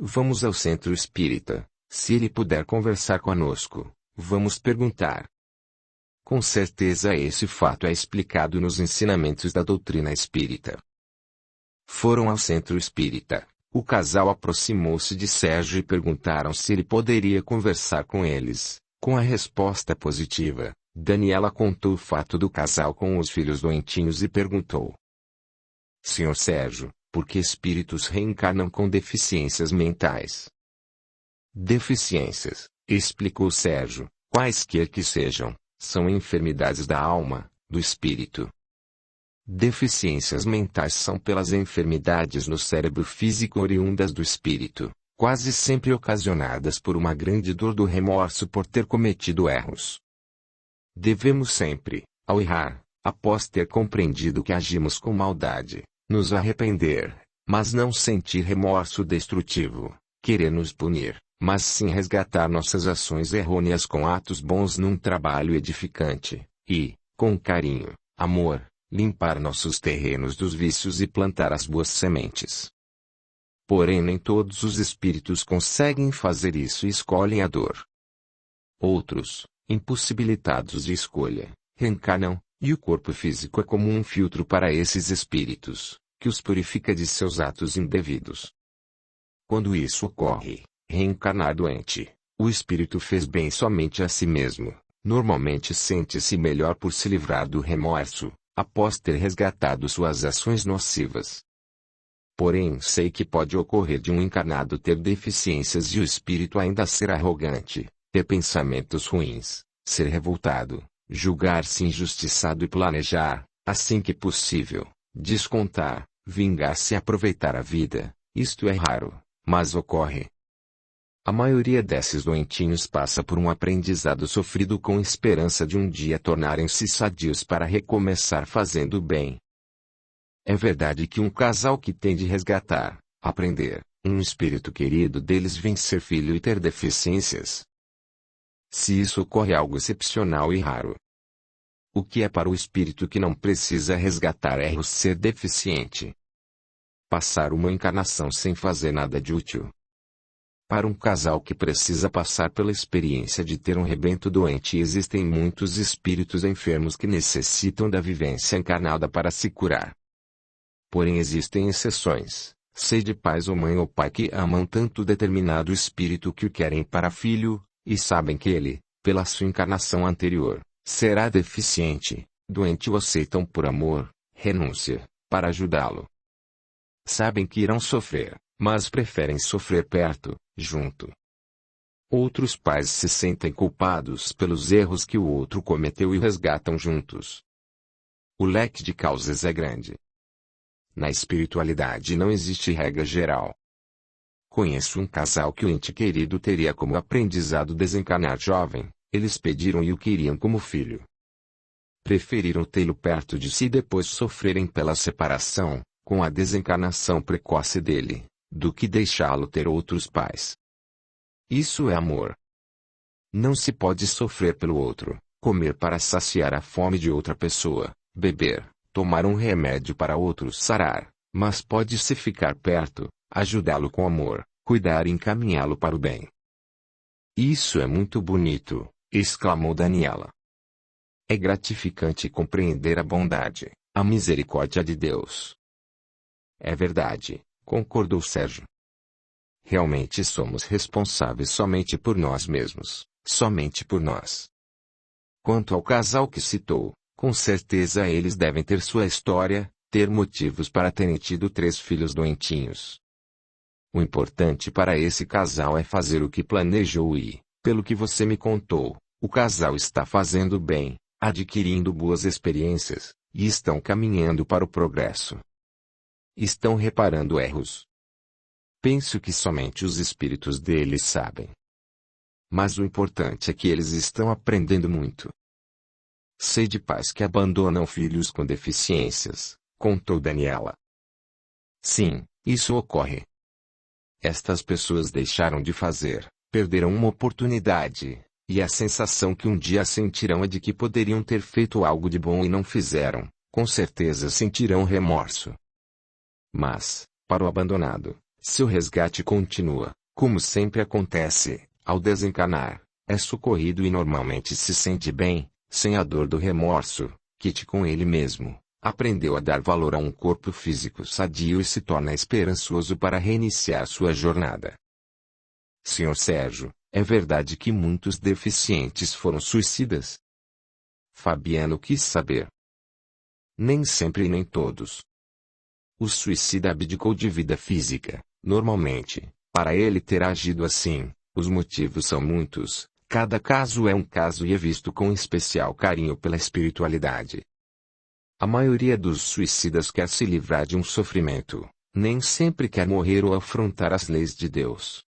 Vamos ao centro espírita. Se ele puder conversar conosco, vamos perguntar. Com certeza esse fato é explicado nos ensinamentos da doutrina espírita. Foram ao centro espírita. O casal aproximou-se de Sérgio e perguntaram se ele poderia conversar com eles. Com a resposta positiva, Daniela contou o fato do casal com os filhos doentinhos e perguntou: Senhor Sérgio, por que espíritos reencarnam com deficiências mentais? Deficiências, explicou Sérgio, quaisquer que sejam, são enfermidades da alma, do espírito. Deficiências mentais são pelas enfermidades no cérebro físico oriundas do espírito, quase sempre ocasionadas por uma grande dor do remorso por ter cometido erros. Devemos sempre, ao errar, após ter compreendido que agimos com maldade, nos arrepender, mas não sentir remorso destrutivo, querer nos punir, mas sim resgatar nossas ações errôneas com atos bons num trabalho edificante, e, com carinho, amor, limpar nossos terrenos dos vícios e plantar as boas sementes. Porém nem todos os espíritos conseguem fazer isso e escolhem a dor. Outros, impossibilitados de escolha, reencarnam, e o corpo físico é como um filtro para esses espíritos, que os purifica de seus atos indevidos. Quando isso ocorre, reencarnar doente, o espírito fez bem somente a si mesmo, normalmente sente-se melhor por se livrar do remorso, após ter resgatado suas ações nocivas. Porém sei que pode ocorrer de um encarnado ter deficiências e o espírito ainda ser arrogante, ter pensamentos ruins, ser revoltado, julgar-se injustiçado e planejar, assim que possível, descontar, vingar-se e aproveitar a vida. Isto é raro, mas ocorre. A maioria desses doentinhos passa por um aprendizado sofrido com esperança de um dia tornarem-se sadios para recomeçar fazendo o bem. É verdade que um casal que tem de resgatar, aprender, um espírito querido deles vem ser filho e ter deficiências. Se isso ocorre é algo excepcional e raro. O que é para o espírito que não precisa resgatar erros ser deficiente? Passar uma encarnação sem fazer nada de útil. Para um casal que precisa passar pela experiência de ter um rebento doente, existem muitos espíritos enfermos que necessitam da vivência encarnada para se curar. Porém existem exceções, sei de pais ou mãe ou pai que amam tanto determinado espírito que o querem para filho, e sabem que ele, pela sua encarnação anterior, será deficiente, doente, o aceitam por amor, renúncia, para ajudá-lo. Sabem que irão sofrer, mas preferem sofrer perto, junto. Outros pais se sentem culpados pelos erros que o outro cometeu e resgatam juntos. O leque de causas é grande. Na espiritualidade não existe regra geral. Conheço um casal que o ente querido teria como aprendizado desencarnar jovem, eles pediram e o queriam como filho. Preferiram tê-lo perto de si e depois sofrerem pela separação, com a desencarnação precoce dele, do que deixá-lo ter outros pais. Isso é amor. Não se pode sofrer pelo outro, comer para saciar a fome de outra pessoa, beber, tomar um remédio para outro sarar, mas pode-se ficar perto, ajudá-lo com amor, cuidar e encaminhá-lo para o bem. Isso é muito bonito, exclamou Daniela. É gratificante compreender a bondade, a misericórdia de Deus. É verdade, concordou Sérgio. Realmente somos responsáveis somente por nós mesmos, somente por nós. Quanto ao casal que citou, com certeza eles devem ter sua história, ter motivos para terem tido 3 filhos doentinhos. O importante para esse casal é fazer o que planejou e, pelo que você me contou, o casal está fazendo bem, adquirindo boas experiências, e estão caminhando para o progresso. Estão reparando erros. Penso que somente os espíritos deles sabem. Mas o importante é que eles estão aprendendo muito. Sei de pais que abandonam filhos com deficiências, contou Daniela. Sim, isso ocorre. Estas pessoas deixaram de fazer, perderam uma oportunidade, e a sensação que um dia sentirão é de que poderiam ter feito algo de bom e não fizeram, com certeza sentirão remorso. Mas, para o abandonado, Seu resgate continua, como sempre acontece, ao desencarnar, é socorrido e normalmente se sente bem, sem a dor do remorso, que com ele mesmo, aprendeu a dar valor a um corpo físico sadio e se torna esperançoso para reiniciar sua jornada. Sr. Sérgio, é verdade que muitos deficientes foram suicidas? Fabiano quis saber. Nem sempre e nem todos. O suicida abdicou de vida física, normalmente, para ele ter agido assim. Os motivos são muitos, cada caso é um caso e é visto com especial carinho pela espiritualidade. A maioria dos suicidas quer se livrar de um sofrimento, nem sempre quer morrer ou afrontar as leis de Deus.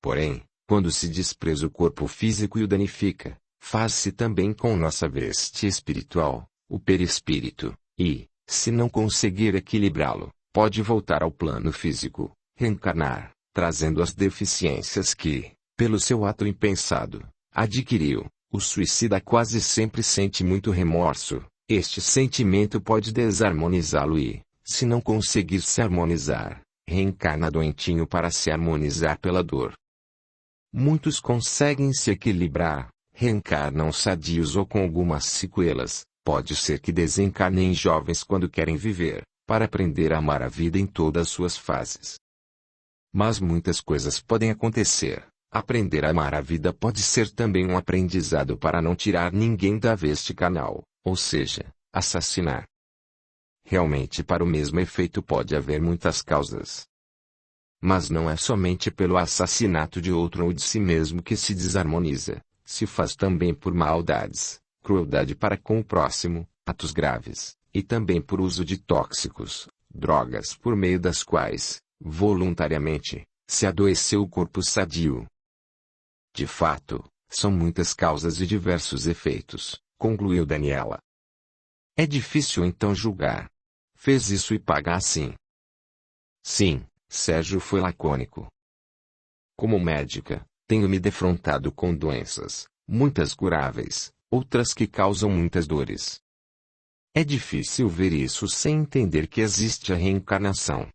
Porém, quando se despreza o corpo físico e o danifica, faz-se também com nossa veste espiritual, o perispírito, e, se não conseguir equilibrá-lo, pode voltar ao plano físico, reencarnar, trazendo as deficiências que, pelo seu ato impensado, adquiriu. O suicida quase sempre sente muito remorso. Este sentimento pode desarmonizá-lo e, se não conseguir se harmonizar, reencarna doentinho para se harmonizar pela dor. Muitos conseguem se equilibrar, reencarnam sadios ou com algumas sequelas. Pode ser que desencarnem jovens quando querem viver, para aprender a amar a vida em todas suas fases. Mas muitas coisas podem acontecer. Aprender a amar a vida pode ser também um aprendizado para não tirar ninguém da veste carnal, ou seja, assassinar. Realmente para o mesmo efeito pode haver muitas causas. Mas não é somente pelo assassinato de outro ou de si mesmo que se desarmoniza, se faz também por maldades, crueldade para com o próximo, atos graves, e também por uso de tóxicos, drogas por meio das quais, voluntariamente, se adoeceu o corpo sadio. De fato, são muitas causas e diversos efeitos, concluiu Daniela. É difícil então julgar. Fez isso e paga assim. Sim, Sérgio foi lacônico. Como médica, tenho me defrontado com doenças, muitas curáveis, outras que causam muitas dores. É difícil ver isso sem entender que existe a reencarnação.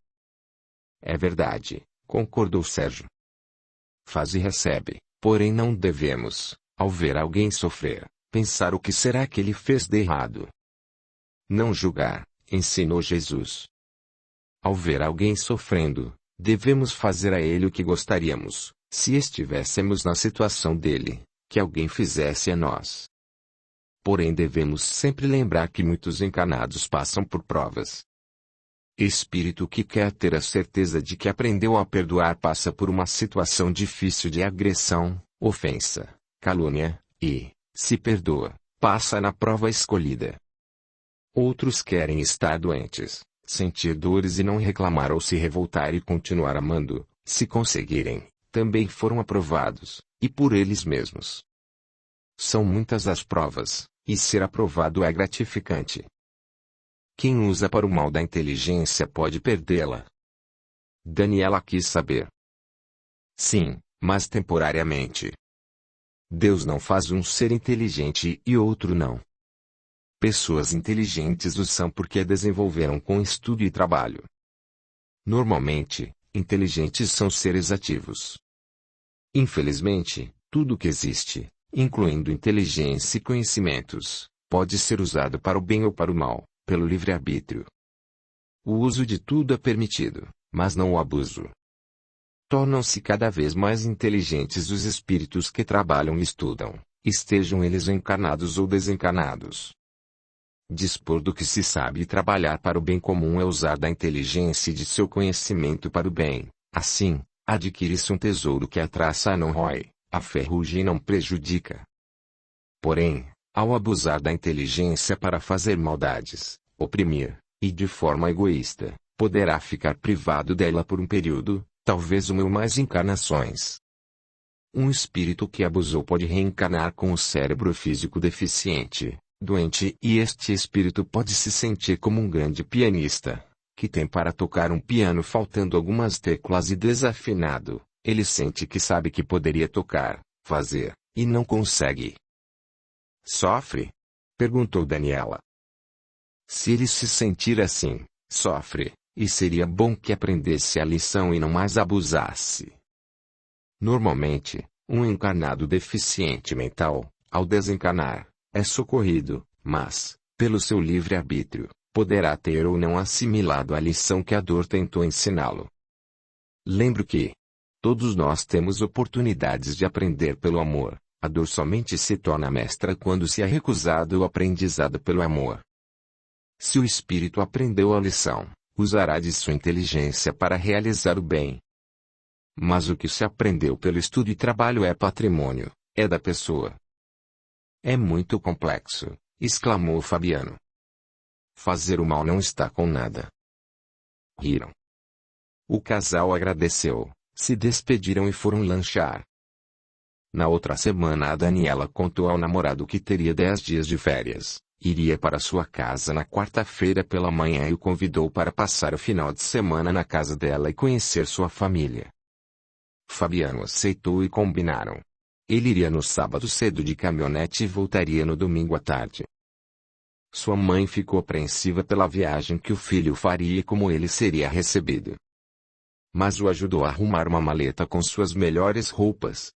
É verdade, concordou Sérgio. Faz e recebe, porém não devemos, ao ver alguém sofrer, pensar o que será que ele fez de errado. Não julgar, ensinou Jesus. Ao ver alguém sofrendo, devemos fazer a ele o que gostaríamos, se estivéssemos na situação dele, que alguém fizesse a nós. Porém devemos sempre lembrar que muitos encarnados passam por provas. Espírito que quer ter a certeza de que aprendeu a perdoar passa por uma situação difícil de agressão, ofensa, calúnia, e, se perdoa, passa na prova escolhida. Outros querem estar doentes, sentir dores e não reclamar ou se revoltar e continuar amando, se conseguirem, também foram aprovados, e por eles mesmos. São muitas as provas, e ser aprovado é gratificante. Quem usa para o mal da inteligência pode perdê-la. Daniela quis saber. Sim, mas temporariamente. Deus não faz um ser inteligente e outro não. Pessoas inteligentes o são porque a desenvolveram com estudo e trabalho. Normalmente, inteligentes são seres ativos. Infelizmente, tudo que existe, incluindo inteligência e conhecimentos, pode ser usado para o bem ou para o mal, pelo livre-arbítrio. O uso de tudo é permitido, mas não o abuso. Tornam-se cada vez mais inteligentes os espíritos que trabalham e estudam, estejam eles encarnados ou desencarnados. Dispor do que se sabe e trabalhar para o bem comum é usar da inteligência e de seu conhecimento para o bem. Assim, adquire-se um tesouro que a traça não rói, a ferrugem não prejudica. Porém, ao abusar da inteligência para fazer maldades, oprimir, e de forma egoísta, poderá ficar privado dela por um período, talvez uma ou mais encarnações. Um espírito que abusou pode reencarnar com o cérebro físico deficiente, doente, e este espírito pode se sentir como um grande pianista, que tem para tocar um piano faltando algumas teclas e desafinado. Ele sente que sabe que poderia tocar, fazer, e não consegue. Sofre? Perguntou Daniela. Se ele se sentir assim, sofre, e seria bom que aprendesse a lição e não mais abusasse. Normalmente, um encarnado deficiente mental, ao desencarnar, é socorrido, mas, pelo seu livre-arbítrio, poderá ter ou não assimilado a lição que a dor tentou ensiná-lo. Lembre que todos nós temos oportunidades de aprender pelo amor. A dor somente se torna mestra quando se é recusado o aprendizado pelo amor. Se o espírito aprendeu a lição, usará de sua inteligência para realizar o bem. Mas o que se aprendeu pelo estudo e trabalho é patrimônio, é da pessoa. É muito complexo, exclamou Fabiano. Fazer o mal não está com nada. Riram. O casal agradeceu, se despediram e foram lanchar. Na outra semana a Daniela contou ao namorado que teria 10 dias de férias, iria para sua casa na quarta-feira pela manhã e o convidou para passar o final de semana na casa dela e conhecer sua família. Fabiano aceitou e combinaram. Ele iria no sábado cedo de caminhonete e voltaria no domingo à tarde. Sua mãe ficou apreensiva pela viagem que o filho faria e como ele seria recebido. Mas o ajudou a arrumar uma maleta com suas melhores roupas.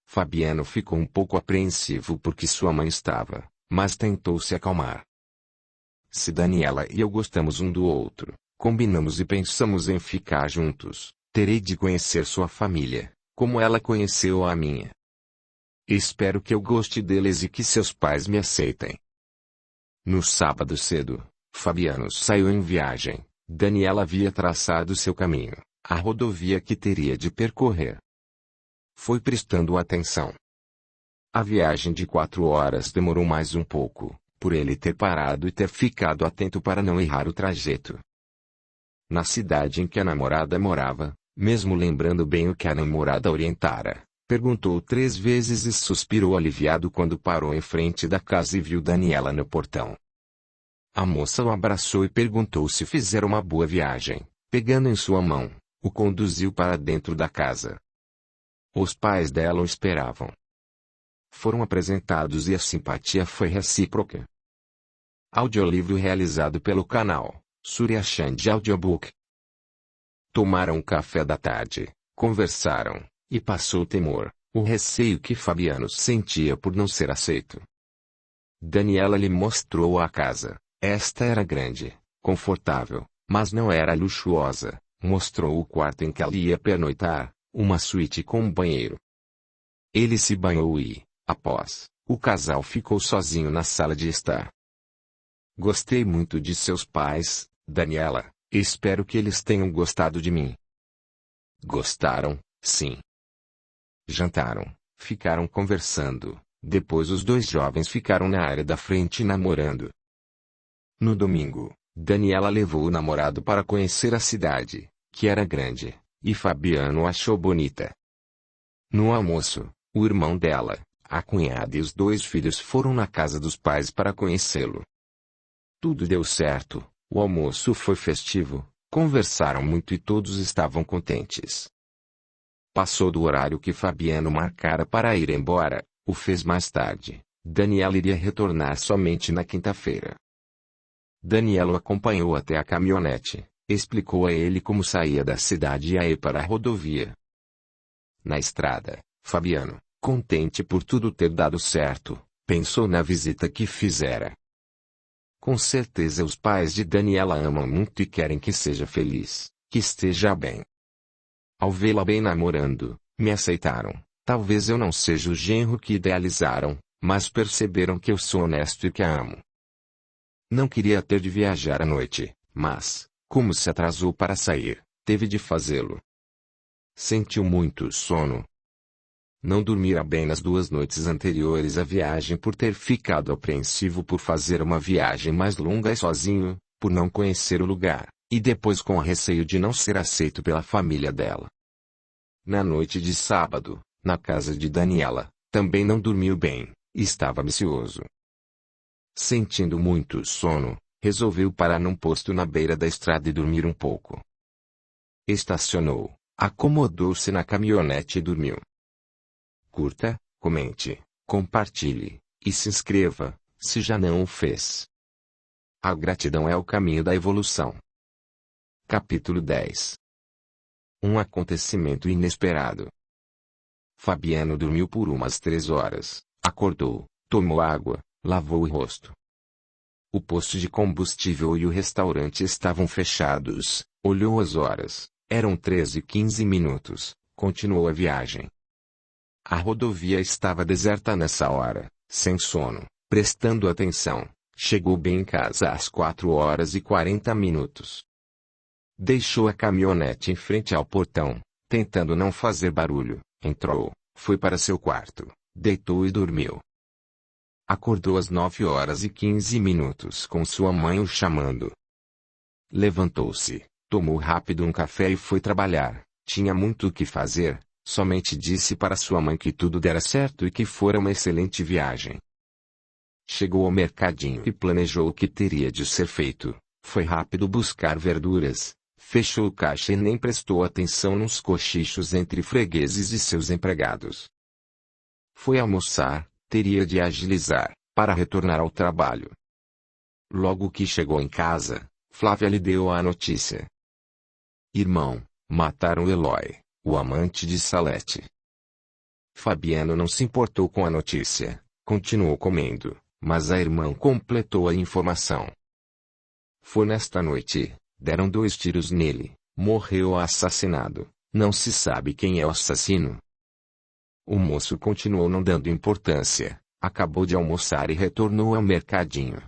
Fabiano ficou um pouco apreensivo porque sua mãe estava, mas tentou se acalmar. Se Daniela e eu gostamos um do outro, combinamos e pensamos em ficar juntos, terei de conhecer sua família, como ela conheceu a minha. Espero que eu goste deles e que seus pais me aceitem. No sábado cedo, Fabiano saiu em viagem. Daniela havia traçado seu caminho, a rodovia que teria de percorrer. Foi prestando atenção. A viagem de 4 horas demorou mais um pouco, por ele ter parado e ter ficado atento para não errar o trajeto. Na cidade em que a namorada morava, mesmo lembrando bem o que a namorada orientara, perguntou 3 vezes e suspirou aliviado quando parou em frente da casa e viu Daniela no portão. A moça o abraçou e perguntou se fizera uma boa viagem. Pegando em sua mão, o conduziu para dentro da casa. Os pais dela o esperavam. Foram apresentados e a simpatia foi recíproca. Audiolivro realizado pelo canal Surya Chand Audiobook. Tomaram café da tarde, conversaram, e passou o temor, o receio que Fabiano sentia por não ser aceito. Daniela lhe mostrou a casa. Esta era grande, confortável, mas não era luxuosa. Mostrou o quarto em que ela ia pernoitar, uma suíte com um banheiro. Ele se banhou e, após, o casal ficou sozinho na sala de estar. Gostei muito de seus pais, Daniela, espero que eles tenham gostado de mim. Gostaram, sim. Jantaram, ficaram conversando, depois os 2 jovens ficaram na área da frente namorando. No domingo, Daniela levou o namorado para conhecer a cidade, que era grande, e Fabiano achou bonita. No almoço, o irmão dela, a cunhada e os 2 filhos foram na casa dos pais para conhecê-lo. Tudo deu certo, o almoço foi festivo, conversaram muito e todos estavam contentes. Passou do horário que Fabiano marcara para ir embora, o fez mais tarde. Daniela iria retornar somente na quinta-feira. Daniela o acompanhou até a caminhonete, explicou a ele como saía da cidade e a ir para a rodovia. Na estrada, Fabiano, contente por tudo ter dado certo, pensou na visita que fizera. Com certeza os pais de Daniela amam muito e querem que seja feliz, que esteja bem. Ao vê-la bem namorando, me aceitaram. Talvez eu não seja o genro que idealizaram, mas perceberam que eu sou honesto e que a amo. Não queria ter de viajar à noite, mas, como se atrasou para sair, teve de fazê-lo. Sentiu muito sono. Não dormira bem nas 2 noites anteriores à viagem por ter ficado apreensivo por fazer uma viagem mais longa e sozinho, por não conhecer o lugar, e depois com receio de não ser aceito pela família dela. Na noite de sábado, na casa de Daniela, também não dormiu bem, e estava ansioso. Sentindo muito sono, resolveu parar num posto na beira da estrada e dormir um pouco. Estacionou, acomodou-se na caminhonete e dormiu. Curta, comente, compartilhe, e se inscreva, se já não o fez. A gratidão é o caminho da evolução. Capítulo 10. Um acontecimento inesperado. Fabiano dormiu por umas 3 horas, acordou, tomou água, lavou o rosto. O posto de combustível e o restaurante estavam fechados, olhou as horas, eram 13h15, continuou a viagem. A rodovia estava deserta nessa hora, sem sono, prestando atenção, chegou bem em casa às 4h40. Deixou a caminhonete em frente ao portão, tentando não fazer barulho, entrou, foi para seu quarto, deitou e dormiu. Acordou às 9h15 com sua mãe o chamando. Levantou-se, tomou rápido um café e foi trabalhar, tinha muito o que fazer, somente disse para sua mãe que tudo dera certo e que fora uma excelente viagem. Chegou ao mercadinho e planejou o que teria de ser feito, foi rápido buscar verduras. Fechou o caixa e nem prestou atenção nos cochichos entre fregueses e seus empregados. Foi almoçar, teria de agilizar, para retornar ao trabalho. Logo que chegou em casa, Flávia lhe deu a notícia. Irmão, mataram Eloy, o amante de Salete. Fabiano não se importou com a notícia, continuou comendo, mas a irmã completou a informação. Foi nesta noite. Deram 2 tiros nele, morreu assassinado, não se sabe quem é o assassino. O moço continuou não dando importância, acabou de almoçar e retornou ao mercadinho.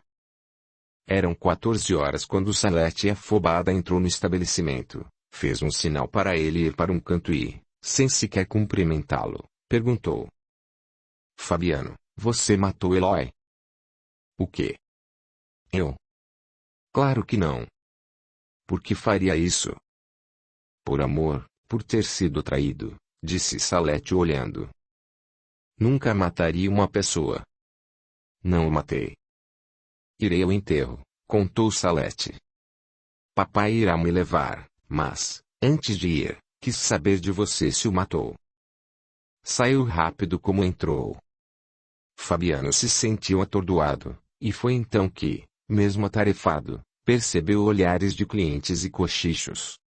Eram 14 horas quando Salete afobada entrou no estabelecimento, fez um sinal para ele ir para um canto e, sem sequer cumprimentá-lo, perguntou. Fabiano, você matou Eloy? O quê? Eu? Claro que não. Por que faria isso? Por amor, por ter sido traído, disse Salete olhando. Nunca mataria uma pessoa. Não o matei. Irei ao enterro, contou Salete. Papai irá me levar, mas, antes de ir, quis saber de você se o matou. Saiu rápido como entrou. Fabiano se sentiu atordoado, e foi então que, mesmo atarefado, percebeu olhares de clientes e cochichos.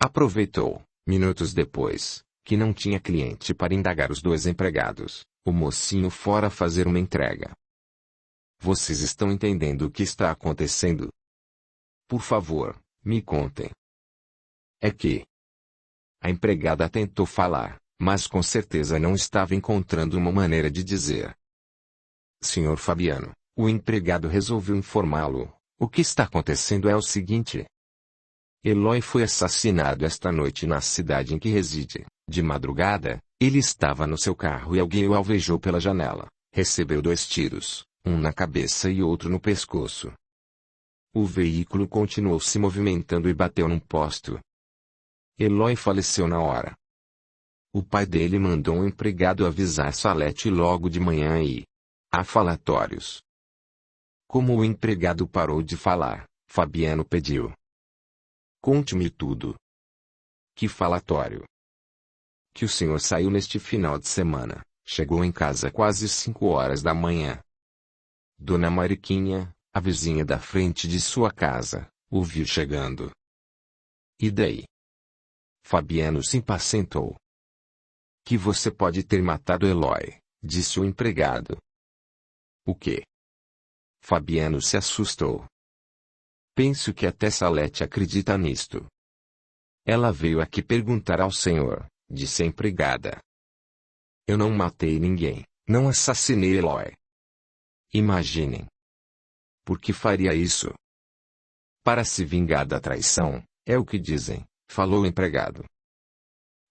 Aproveitou, minutos depois, que não tinha cliente para indagar os 2 empregados, o mocinho fora fazer uma entrega. Vocês estão entendendo o que está acontecendo? Por favor, me contem. É que a empregada tentou falar, mas com certeza não estava encontrando uma maneira de dizer. Senhor Fabiano, o empregado resolveu informá-lo. O que está acontecendo é o seguinte. Eloy foi assassinado esta noite na cidade em que reside. De madrugada, ele estava no seu carro e alguém o alvejou pela janela. Recebeu 2 tiros, um na cabeça e outro no pescoço. O veículo continuou se movimentando e bateu num posto. Eloy faleceu na hora. O pai dele mandou um empregado avisar Salete logo de manhã e... há falatórios. Como o empregado parou de falar, Fabiano pediu. Conte-me tudo. Que falatório? Que o senhor saiu neste final de semana, chegou em casa quase 5h da manhã. Dona Mariquinha, a vizinha da frente de sua casa, o viu chegando. E daí? Fabiano se impacientou. Que você pode ter matado Eloy, disse o empregado. O quê? Fabiano se assustou. Penso que até Salete acredita nisto. Ela veio aqui perguntar ao senhor, disse a empregada. Eu não matei ninguém, não assassinei Eloy. Imaginem. Por que faria isso? Para se vingar da traição, é o que dizem, falou o empregado.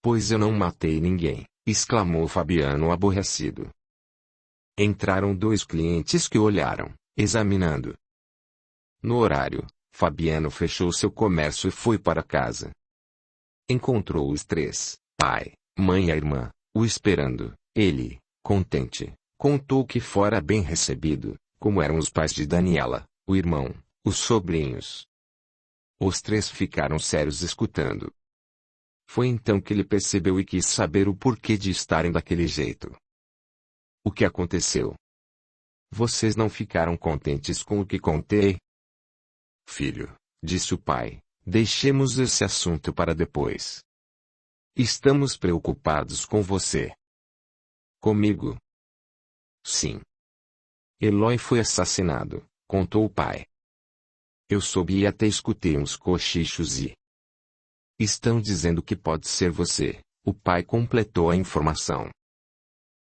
Pois eu não matei ninguém, exclamou Fabiano aborrecido. Entraram 2 clientes que olharam, examinando. No horário, Fabiano fechou seu comércio e foi para casa. Encontrou os 3, pai, mãe e a irmã, o esperando. Ele, contente, contou que fora bem recebido, como eram os pais de Daniela, o irmão, os sobrinhos. Os 3 ficaram sérios escutando. Foi então que ele percebeu e quis saber o porquê de estarem daquele jeito. O que aconteceu? Vocês não ficaram contentes com o que contei? Filho, disse o pai, Deixemos esse assunto para depois. Estamos preocupados com você. Comigo? Sim. Elói foi assassinado, contou o pai. Eu soube e até escutei uns cochichos e... Estão dizendo que pode ser você, o pai completou a informação.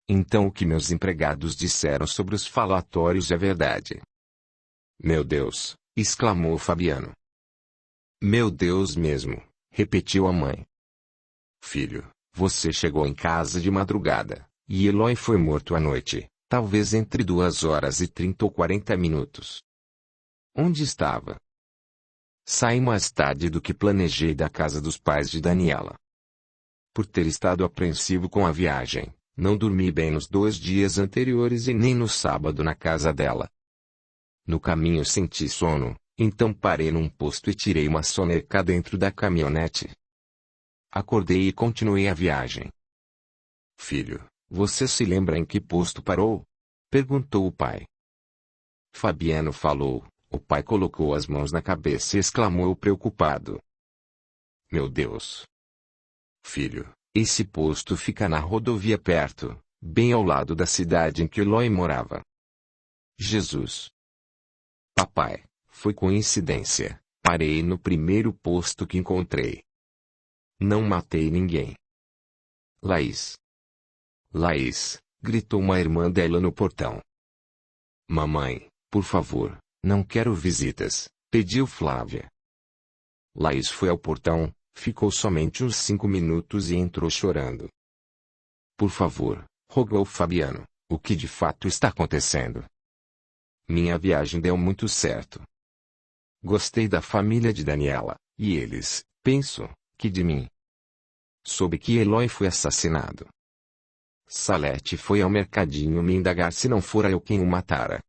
Então o que meus empregados disseram sobre os falatórios é verdade. Meu Deus, exclamou Fabiano. Meu Deus mesmo, repetiu a mãe. Filho, você chegou em casa de madrugada, e Elói foi morto à noite, talvez entre 2h30 ou 40 minutos. Onde estava? Saí mais tarde do que planejei da casa dos pais de Daniela. Por ter estado apreensivo com a viagem, não dormi bem nos 2 dias anteriores e nem no sábado na casa dela. No caminho senti sono, então parei num posto e tirei uma soneca dentro da caminhonete. Acordei e continuei a viagem. Filho, você se lembra em que posto parou? Perguntou o pai. Fabiano falou. O pai colocou as mãos na cabeça e exclamou preocupado. Meu Deus! Filho, esse posto fica na rodovia perto, bem ao lado da cidade em que Elói morava. Jesus! Papai, foi coincidência, parei no primeiro posto que encontrei. Não matei ninguém. Laís! Laís! Gritou uma irmã dela no portão. Mamãe, por favor. Não quero visitas, pediu Flávia. Laís foi ao portão, ficou somente uns 5 minutos e entrou chorando. Por favor, rogou Fabiano, o que de fato está acontecendo? Minha viagem deu muito certo. Gostei da família de Daniela, e eles, penso, que de mim. Soube que Elói foi assassinado. Salete foi ao mercadinho me indagar se não fora eu quem o matara.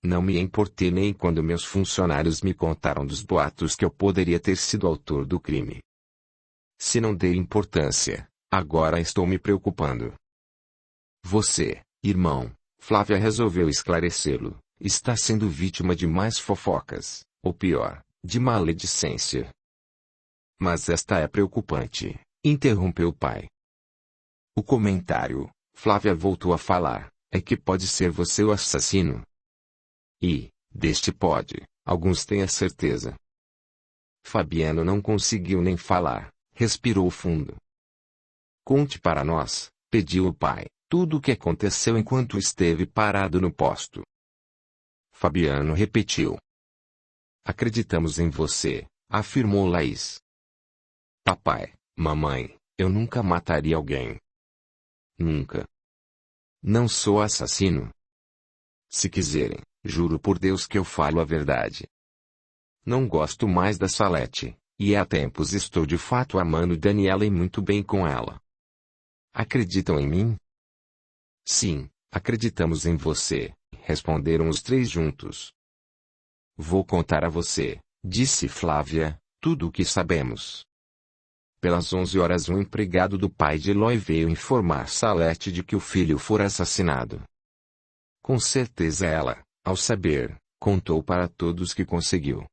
Não me importei nem quando meus funcionários me contaram dos boatos que eu poderia ter sido autor do crime. Se não dei importância, agora estou me preocupando. Você, irmão, Flávia resolveu esclarecê-lo, está sendo vítima de mais fofocas, ou pior, de maledicência. Mas esta é preocupante, interrompeu o pai. O comentário, Flávia voltou a falar, é que pode ser você o assassino. E, deste pode, alguns têm a certeza. Fabiano não conseguiu nem falar, respirou fundo. Conte para nós, pediu o pai, tudo o que aconteceu enquanto esteve parado no posto. Fabiano repetiu. Acreditamos em você, afirmou Laís. Papai, mamãe, eu nunca mataria alguém. Nunca. Não sou assassino. Se quiserem, juro por Deus que eu falo a verdade. Não gosto mais da Salete, e há tempos estou de fato amando Daniela e muito bem com ela. Acreditam em mim? Sim, acreditamos em você, responderam os 3 juntos. Vou contar a você, disse Flávia, tudo o que sabemos. Pelas 11 horas um empregado do pai de Elói veio informar Salete de que o filho fora assassinado. Com certeza ela, ao saber, contou para todos que conseguiu.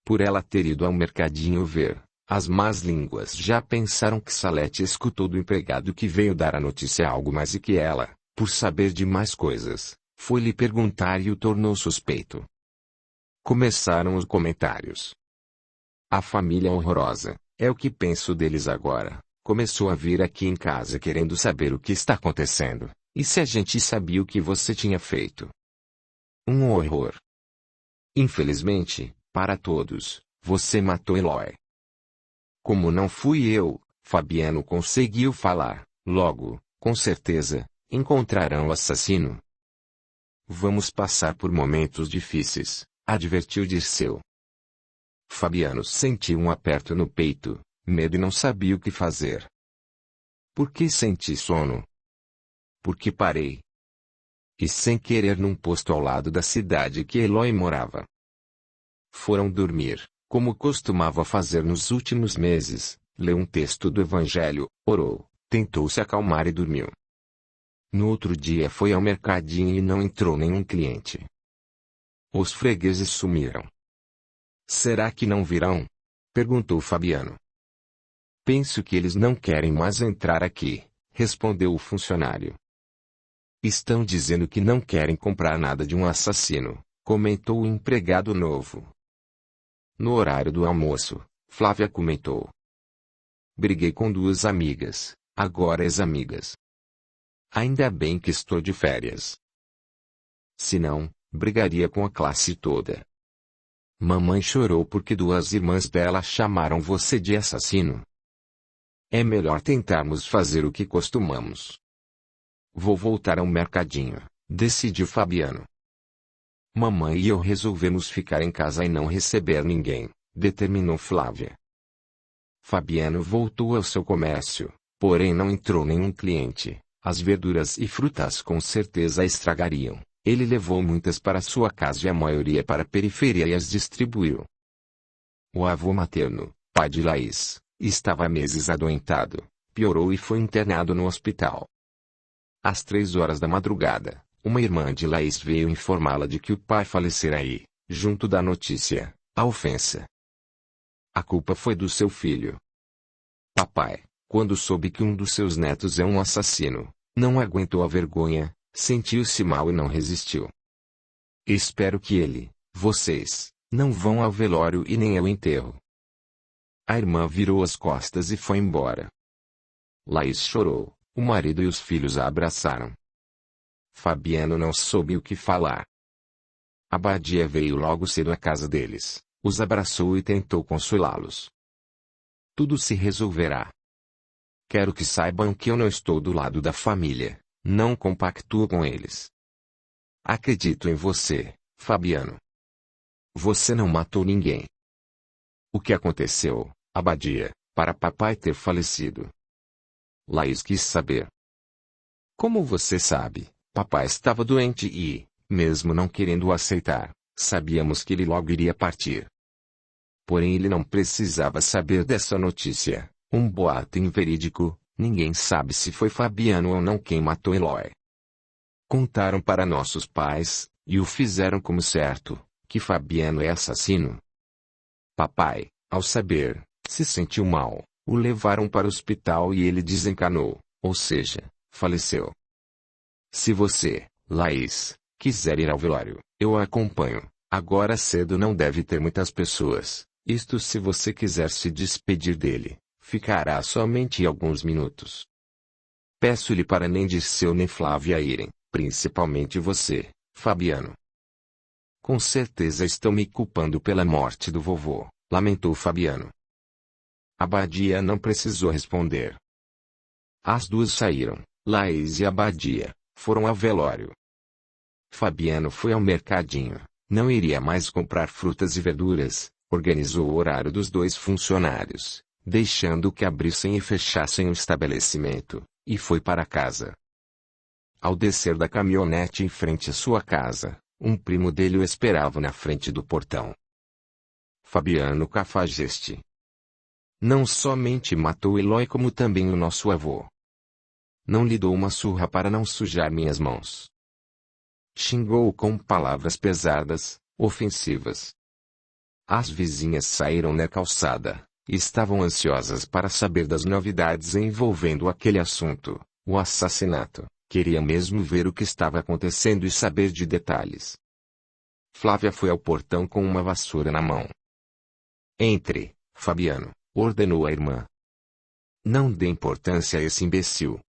Por ela ter ido ao mercadinho ver, as más línguas já pensaram que Salete escutou do empregado que veio dar a notícia algo mais e que ela, por saber de mais coisas, foi lhe perguntar e o tornou suspeito. Começaram os comentários. A família horrorosa, é o que penso deles agora, começou a vir aqui em casa querendo saber o que está acontecendo, e se a gente sabia o que você tinha feito. Um horror. Infelizmente, para todos, você matou Elói. Como não fui eu, Fabiano conseguiu falar, logo, com certeza, encontrarão o assassino. Vamos passar por momentos difíceis, advertiu Dirceu. Fabiano sentiu um aperto no peito, medo e não sabia o que fazer. Por que senti sono? Porque parei. E sem querer num posto ao lado da cidade que Elói morava. Foram dormir, como costumava fazer nos últimos meses, leu um texto do Evangelho, orou, tentou se acalmar e dormiu. No outro dia foi ao mercadinho e não entrou nenhum cliente. Os fregueses sumiram. Será que não virão? Perguntou Fabiano. Penso que eles não querem mais entrar aqui, respondeu o funcionário. Estão dizendo que não querem comprar nada de um assassino, comentou o empregado novo. No horário do almoço, Flávia comentou. Briguei com duas amigas, agora ex-amigas. Ainda bem que estou de férias. Se não, brigaria com a classe toda. Mamãe chorou porque duas irmãs dela chamaram você de assassino. É melhor tentarmos fazer o que costumamos. Vou voltar ao mercadinho, decidiu Fabiano. Mamãe e eu resolvemos ficar em casa e não receber ninguém, determinou Flávia. Fabiano voltou ao seu comércio, porém não entrou nenhum cliente. As verduras e frutas com certeza estragariam. Ele levou muitas para sua casa e a maioria para a periferia e as distribuiu. O avô materno, pai de Laís, estava há meses adoentado, piorou e foi internado no hospital. Às 3 horas da madrugada, uma irmã de Laís veio informá-la de que o pai falecera e, junto da notícia, a ofensa. A culpa foi do seu filho. Papai, quando soube que um dos seus netos é um assassino, não aguentou a vergonha, sentiu-se mal e não resistiu. Espero que ele, vocês, não vão ao velório e nem ao enterro. A irmã virou as costas e foi embora. Laís chorou, o marido e os filhos a abraçaram. Fabiano não soube o que falar. Abadia veio logo cedo à casa deles, os abraçou e tentou consolá-los. Tudo se resolverá. Quero que saibam que eu não estou do lado da família, não compactuo com eles. Acredito em você, Fabiano. Você não matou ninguém. O que aconteceu, Abadia, para papai ter falecido? Laís quis saber. Como você sabe, papai estava doente e, mesmo não querendo aceitar, sabíamos que ele logo iria partir. Porém ele não precisava saber dessa notícia, um boato inverídico, ninguém sabe se foi Fabiano ou não quem matou Eloy. Contaram para nossos pais, e o fizeram como certo, que Fabiano é assassino. Papai, ao saber, se sentiu mal, o levaram para o hospital e ele desencanou, ou seja, faleceu. Se você, Laís, quiser ir ao velório, eu a acompanho. Agora cedo não deve ter muitas pessoas, isto se você quiser se despedir dele, ficará somente alguns minutos. Peço-lhe para nem Dirceu nem Flávia irem, principalmente você, Fabiano. Com certeza estão me culpando pela morte do vovô, lamentou Fabiano. Abadia não precisou responder. As duas saíram, Laís e Abadia, foram ao velório. Fabiano foi ao mercadinho, não iria mais comprar frutas e verduras, organizou o horário dos dois funcionários, deixando que abrissem e fechassem o estabelecimento, e foi para casa. Ao descer da caminhonete em frente à sua casa, um primo dele o esperava na frente do portão. Fabiano Cafajeste. Não somente matou Eloy como também o nosso avô. Não lhe dou uma surra para não sujar minhas mãos. Xingou-o com palavras pesadas, ofensivas. As vizinhas saíram na calçada, e estavam ansiosas para saber das novidades envolvendo aquele assunto, o assassinato. Queria mesmo ver o que estava acontecendo e saber de detalhes. Flávia foi ao portão com uma vassoura na mão. Entre, Fabiano, ordenou a irmã. Não dê importância a esse imbecil.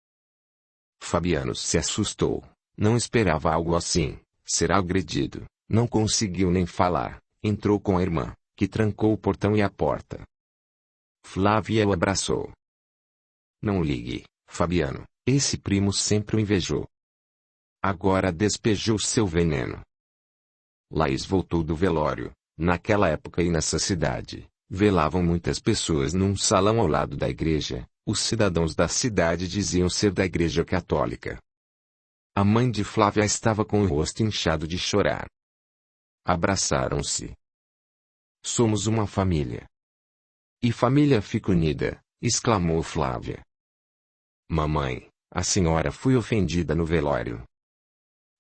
Fabiano se assustou, não esperava algo assim, ser agredido, não conseguiu nem falar, entrou com a irmã, que trancou o portão e a porta. Flávia o abraçou. Não ligue, Fabiano. Esse primo sempre o invejou. Agora despejou seu veneno. Laís voltou do velório. Naquela época e nessa cidade, velavam muitas pessoas num salão ao lado da igreja. Os cidadãos da cidade diziam ser da igreja católica. A mãe de Flávia estava com o rosto inchado de chorar. Abraçaram-se. Somos uma família. E família fica unida, exclamou Flávia. Mamãe, a senhora foi ofendida no velório.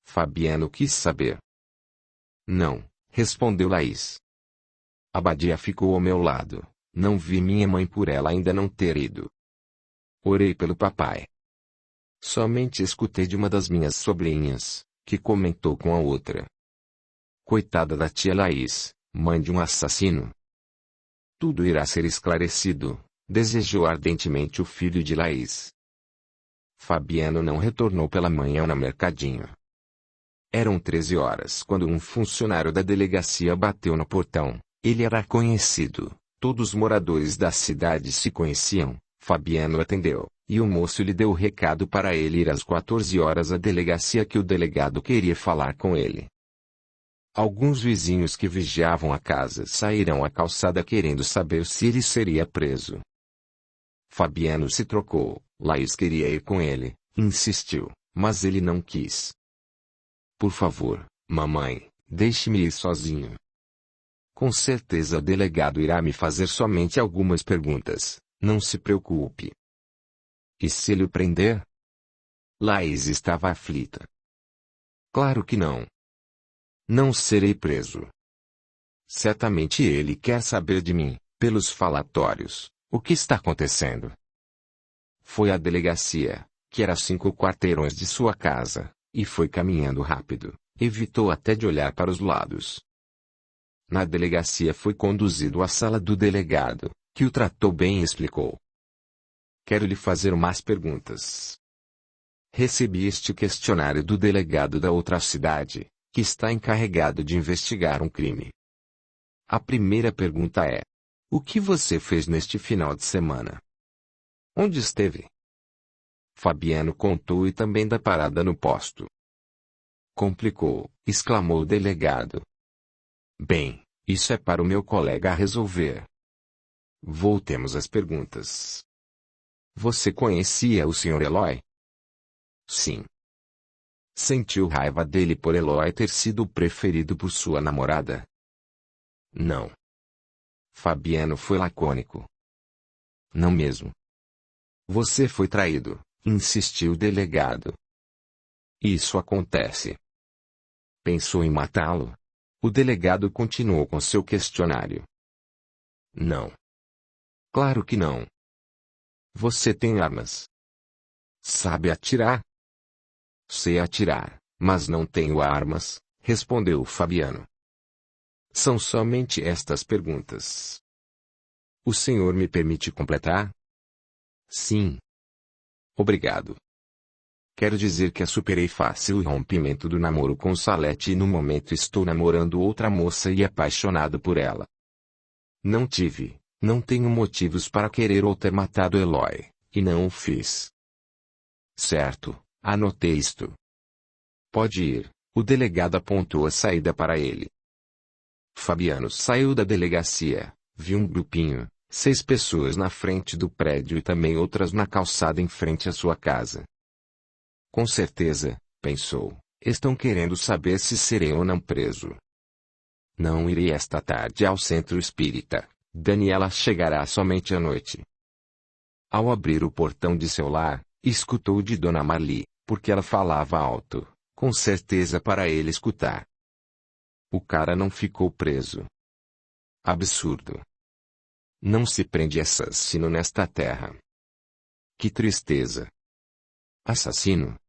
Fabiano quis saber. Não, respondeu Laís. Abadia ficou ao meu lado. Não vi minha mãe por ela ainda não ter ido. Orei pelo papai. Somente escutei de uma das minhas sobrinhas, que comentou com a outra. Coitada da tia Laís, mãe de um assassino. Tudo irá ser esclarecido, desejou ardentemente o filho de Laís. Fabiano não retornou pela manhã no mercadinho. Eram 13 horas quando um funcionário da delegacia bateu no portão. Ele era conhecido, todos os moradores da cidade se conheciam. Fabiano atendeu, e o moço lhe deu o recado para ele ir às 14 horas à delegacia que o delegado queria falar com ele. Alguns vizinhos que vigiavam a casa saíram à calçada querendo saber se ele seria preso. Fabiano se trocou, Laís queria ir com ele, insistiu, mas ele não quis. Por favor, mamãe, deixe-me ir sozinho. Com certeza o delegado irá me fazer somente algumas perguntas, não se preocupe. E se ele o prender? Laís estava aflita. Claro que não. Não serei preso. Certamente ele quer saber de mim, pelos falatórios, o que está acontecendo. Foi à delegacia, que era a 5 quarteirões de sua casa, e foi caminhando rápido, evitou até de olhar para os lados. Na delegacia foi conduzido à sala do delegado, que o tratou bem e explicou. Quero lhe fazer umas perguntas. Recebi este questionário do delegado da outra cidade, que está encarregado de investigar um crime. A primeira pergunta é: o que você fez neste final de semana? Onde esteve? Fabiano contou e também da parada no posto. Complicou, exclamou o delegado. Bem, isso é para o meu colega resolver. Voltemos às perguntas. Você conhecia o Sr. Eloy? Sim. Sentiu raiva dele por Eloy ter sido o preferido por sua namorada? Não. Fabiano foi lacônico. Não mesmo. Você foi traído, insistiu o delegado. Isso acontece. Pensou em matá-lo? O delegado continuou com seu questionário. Não. Claro que não. Você tem armas? Sabe atirar? Sei atirar, mas não tenho armas, respondeu Fabiano. São somente estas perguntas. O senhor me permite completar? Sim. Obrigado. Quero dizer que superei fácil o rompimento do namoro com Salete e no momento estou namorando outra moça e apaixonado por ela. Não tenho motivos para querer ou ter matado Eloy, e não o fiz. Certo, anotei isto. Pode ir, o delegado apontou a saída para ele. Fabiano saiu da delegacia, viu um grupinho, 6 pessoas na frente do prédio e também outras na calçada em frente à sua casa. Com certeza, pensou, estão querendo saber se serei ou não preso. Não irei esta tarde ao centro espírita, Daniela chegará somente à noite. Ao abrir o portão de seu lar, escutou de Dona Marli, porque ela falava alto, com certeza para ele escutar. O cara não ficou preso. Absurdo. Não se prende assassino nesta terra. Que tristeza. Assassino?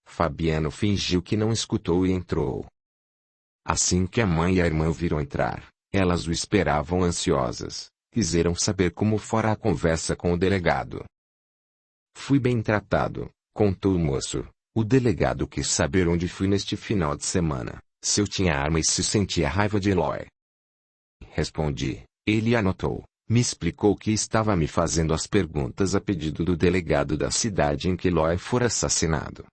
Fabiano fingiu que não escutou e entrou. Assim que a mãe e a irmã o viram entrar, elas o esperavam ansiosas, quiseram saber como fora a conversa com o delegado. Fui bem tratado, contou o moço. O delegado quis saber onde fui neste final de semana, se eu tinha arma e se sentia raiva de Eloy. Respondi, ele anotou, me explicou que estava me fazendo as perguntas a pedido do delegado da cidade em que Eloy fora assassinado.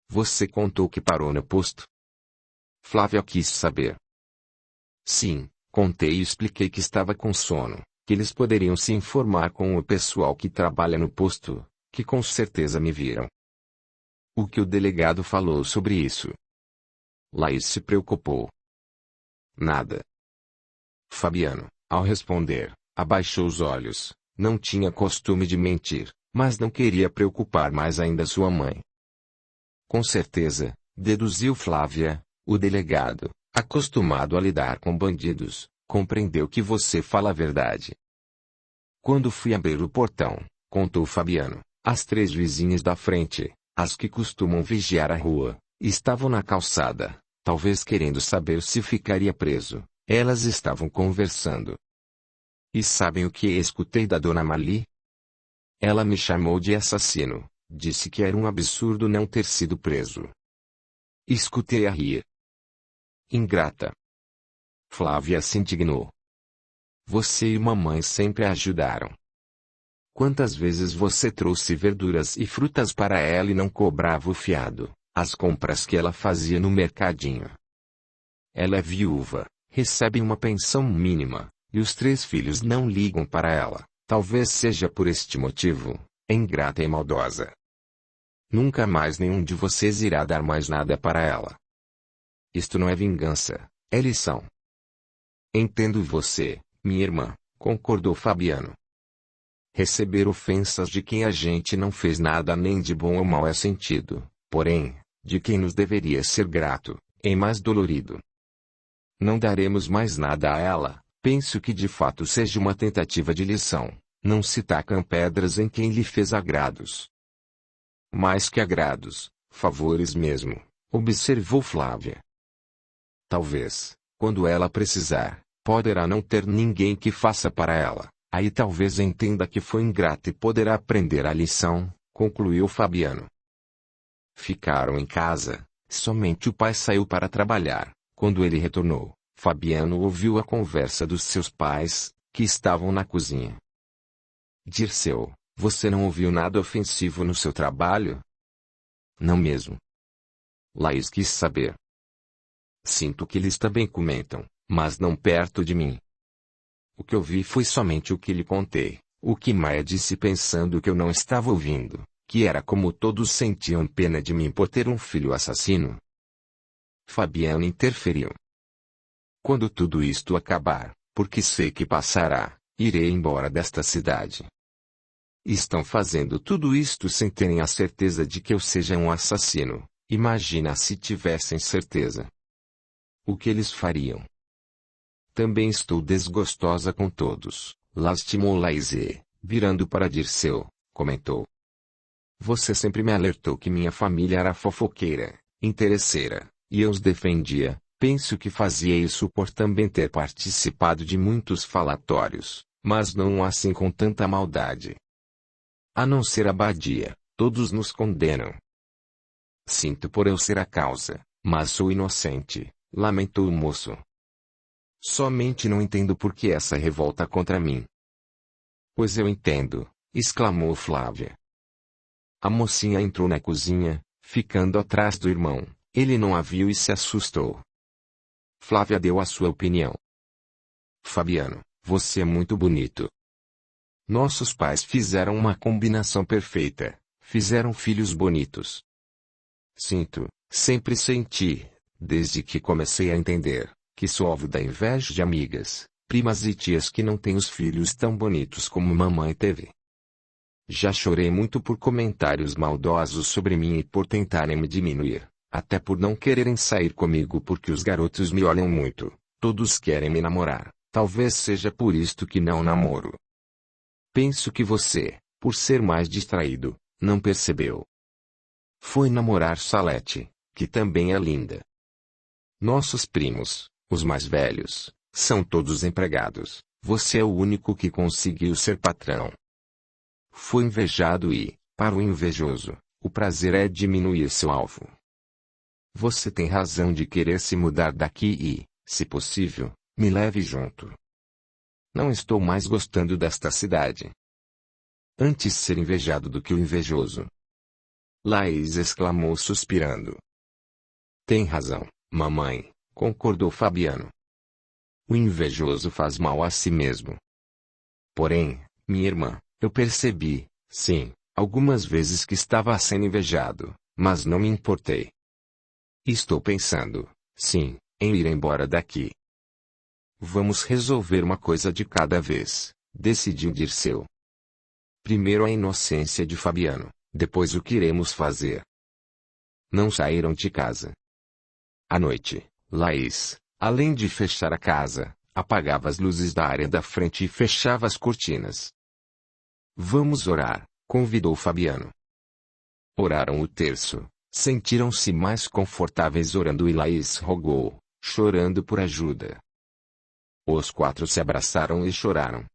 Você contou que parou no posto? Flávia quis saber. Sim, contei e expliquei que estava com sono, que eles poderiam se informar com o pessoal que trabalha no posto, que com certeza me viram. O que o delegado falou sobre isso? Laís se preocupou. Nada. Fabiano, ao responder, abaixou os olhos, não tinha costume de mentir, mas não queria preocupar mais ainda sua mãe. Com certeza, deduziu Flávia, o delegado, acostumado a lidar com bandidos, compreendeu que você fala a verdade. Quando fui abrir o portão, contou Fabiano, as 3 vizinhas da frente, as que costumam vigiar a rua, estavam na calçada, talvez querendo saber se ficaria preso. Elas estavam conversando. E sabem o que escutei da dona Mali? Ela me chamou de assassino, disse que era um absurdo não ter sido preso. Escutei a rir. Ingrata. Flávia se indignou. Você e mamãe sempre a ajudaram. Quantas vezes você trouxe verduras e frutas para ela e não cobrava o fiado, as compras que ela fazia no mercadinho? Ela é viúva, recebe uma pensão mínima, e os 3 filhos não ligam para ela. Talvez seja por este motivo, é ingrata e maldosa. Nunca mais nenhum de vocês irá dar mais nada para ela. Isto não é vingança, é lição. Entendo você, minha irmã, concordou Fabiano. Receber ofensas de quem a gente não fez nada nem de bom ou mal é sentido, porém, de quem nos deveria ser grato, é mais dolorido. Não daremos mais nada a ela, penso que de fato seja uma tentativa de lição, não se tacam pedras em quem lhe fez agrados. Mais que agrados, favores mesmo, observou Flávia. Talvez, quando ela precisar, poderá não ter ninguém que faça para ela, aí talvez entenda que foi ingrata e poderá aprender a lição, concluiu Fabiano. Ficaram em casa, somente o pai saiu para trabalhar. Quando ele retornou, Fabiano ouviu a conversa dos seus pais, que estavam na cozinha. Dirceu, você não ouviu nada ofensivo no seu trabalho? Não mesmo. Laís quis saber. Sinto que eles também comentam, mas não perto de mim. O que eu vi foi somente o que lhe contei, o que Maia disse pensando que eu não estava ouvindo, que era como todos sentiam pena de mim por ter um filho assassino. Fabiano interferiu. Quando tudo isto acabar, porque sei que passará, irei embora desta cidade. Estão fazendo tudo isto sem terem a certeza de que eu seja um assassino. Imagina se tivessem certeza. O que eles fariam? Também estou desgostosa com todos, lastimou Laíse, virando para Dirceu, comentou. Você sempre me alertou que minha família era fofoqueira, interesseira. E eu os defendia, penso que fazia isso por também ter participado de muitos falatórios, mas não assim com tanta maldade. A não ser a Badia, todos nos condenam. Sinto por eu ser a causa, mas sou inocente, lamentou o moço. Somente não entendo por que essa revolta contra mim. Pois eu entendo, exclamou Flávia. A mocinha entrou na cozinha, ficando atrás do irmão. Ele não a viu e se assustou. Flávia deu a sua opinião. Fabiano, você é muito bonito. Nossos pais fizeram uma combinação perfeita, fizeram filhos bonitos. Sinto, sempre senti, desde que comecei a entender, que sou alvo da inveja de amigas, primas e tias que não têm os filhos tão bonitos como mamãe teve. Já chorei muito por comentários maldosos sobre mim e por tentarem me diminuir. Até por não quererem sair comigo porque os garotos me olham muito, todos querem me namorar, talvez seja por isto que não namoro. Penso que você, por ser mais distraído, não percebeu. Foi namorar Salete, que também é linda. Nossos primos, os mais velhos, são todos empregados, você é o único que conseguiu ser patrão. Foi invejado e, para o invejoso, o prazer é diminuir seu alvo. Você tem razão de querer se mudar daqui e, se possível, me leve junto. Não estou mais gostando desta cidade. Antes ser invejado do que o invejoso. Laís exclamou suspirando. Tem razão, mamãe, concordou Fabiano. O invejoso faz mal a si mesmo. Porém, minha irmã, eu percebi, sim, algumas vezes que estava sendo invejado, mas não me importei. Estou pensando, sim, em ir embora daqui. Vamos resolver uma coisa de cada vez, decidiu Dirceu. Primeiro a inocência de Fabiano, depois o que iremos fazer. Não saíram de casa. À noite, Laís, além de fechar a casa, apagava as luzes da área da frente e fechava as cortinas. Vamos orar, convidou Fabiano. Oraram o terço, sentiram-se mais confortáveis orando e Laís rogou, chorando por ajuda. Os quatro se abraçaram e choraram.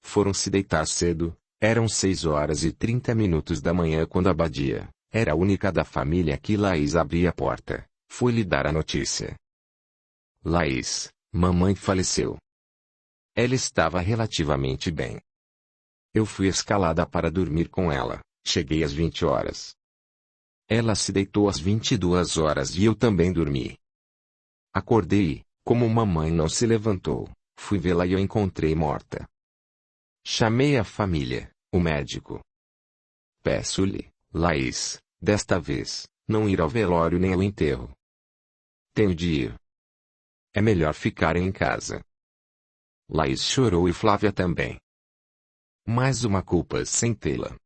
Foram se deitar cedo, eram 6h30 da manhã quando Abadia, era a única da família que Laís abria a porta, foi lhe dar a notícia. Laís, mamãe faleceu. Ela estava relativamente bem. Eu fui escalada para dormir com ela, cheguei às 20 horas. Ela se deitou às 22 horas e eu também dormi. Acordei, como mamãe não se levantou, fui vê-la e a encontrei morta. Chamei a família, o médico. Peço-lhe, Laís, desta vez, não ir ao velório nem ao enterro. Tenho de ir. É melhor ficarem em casa. Laís chorou e Flávia também. Mais uma culpa sem tê-la.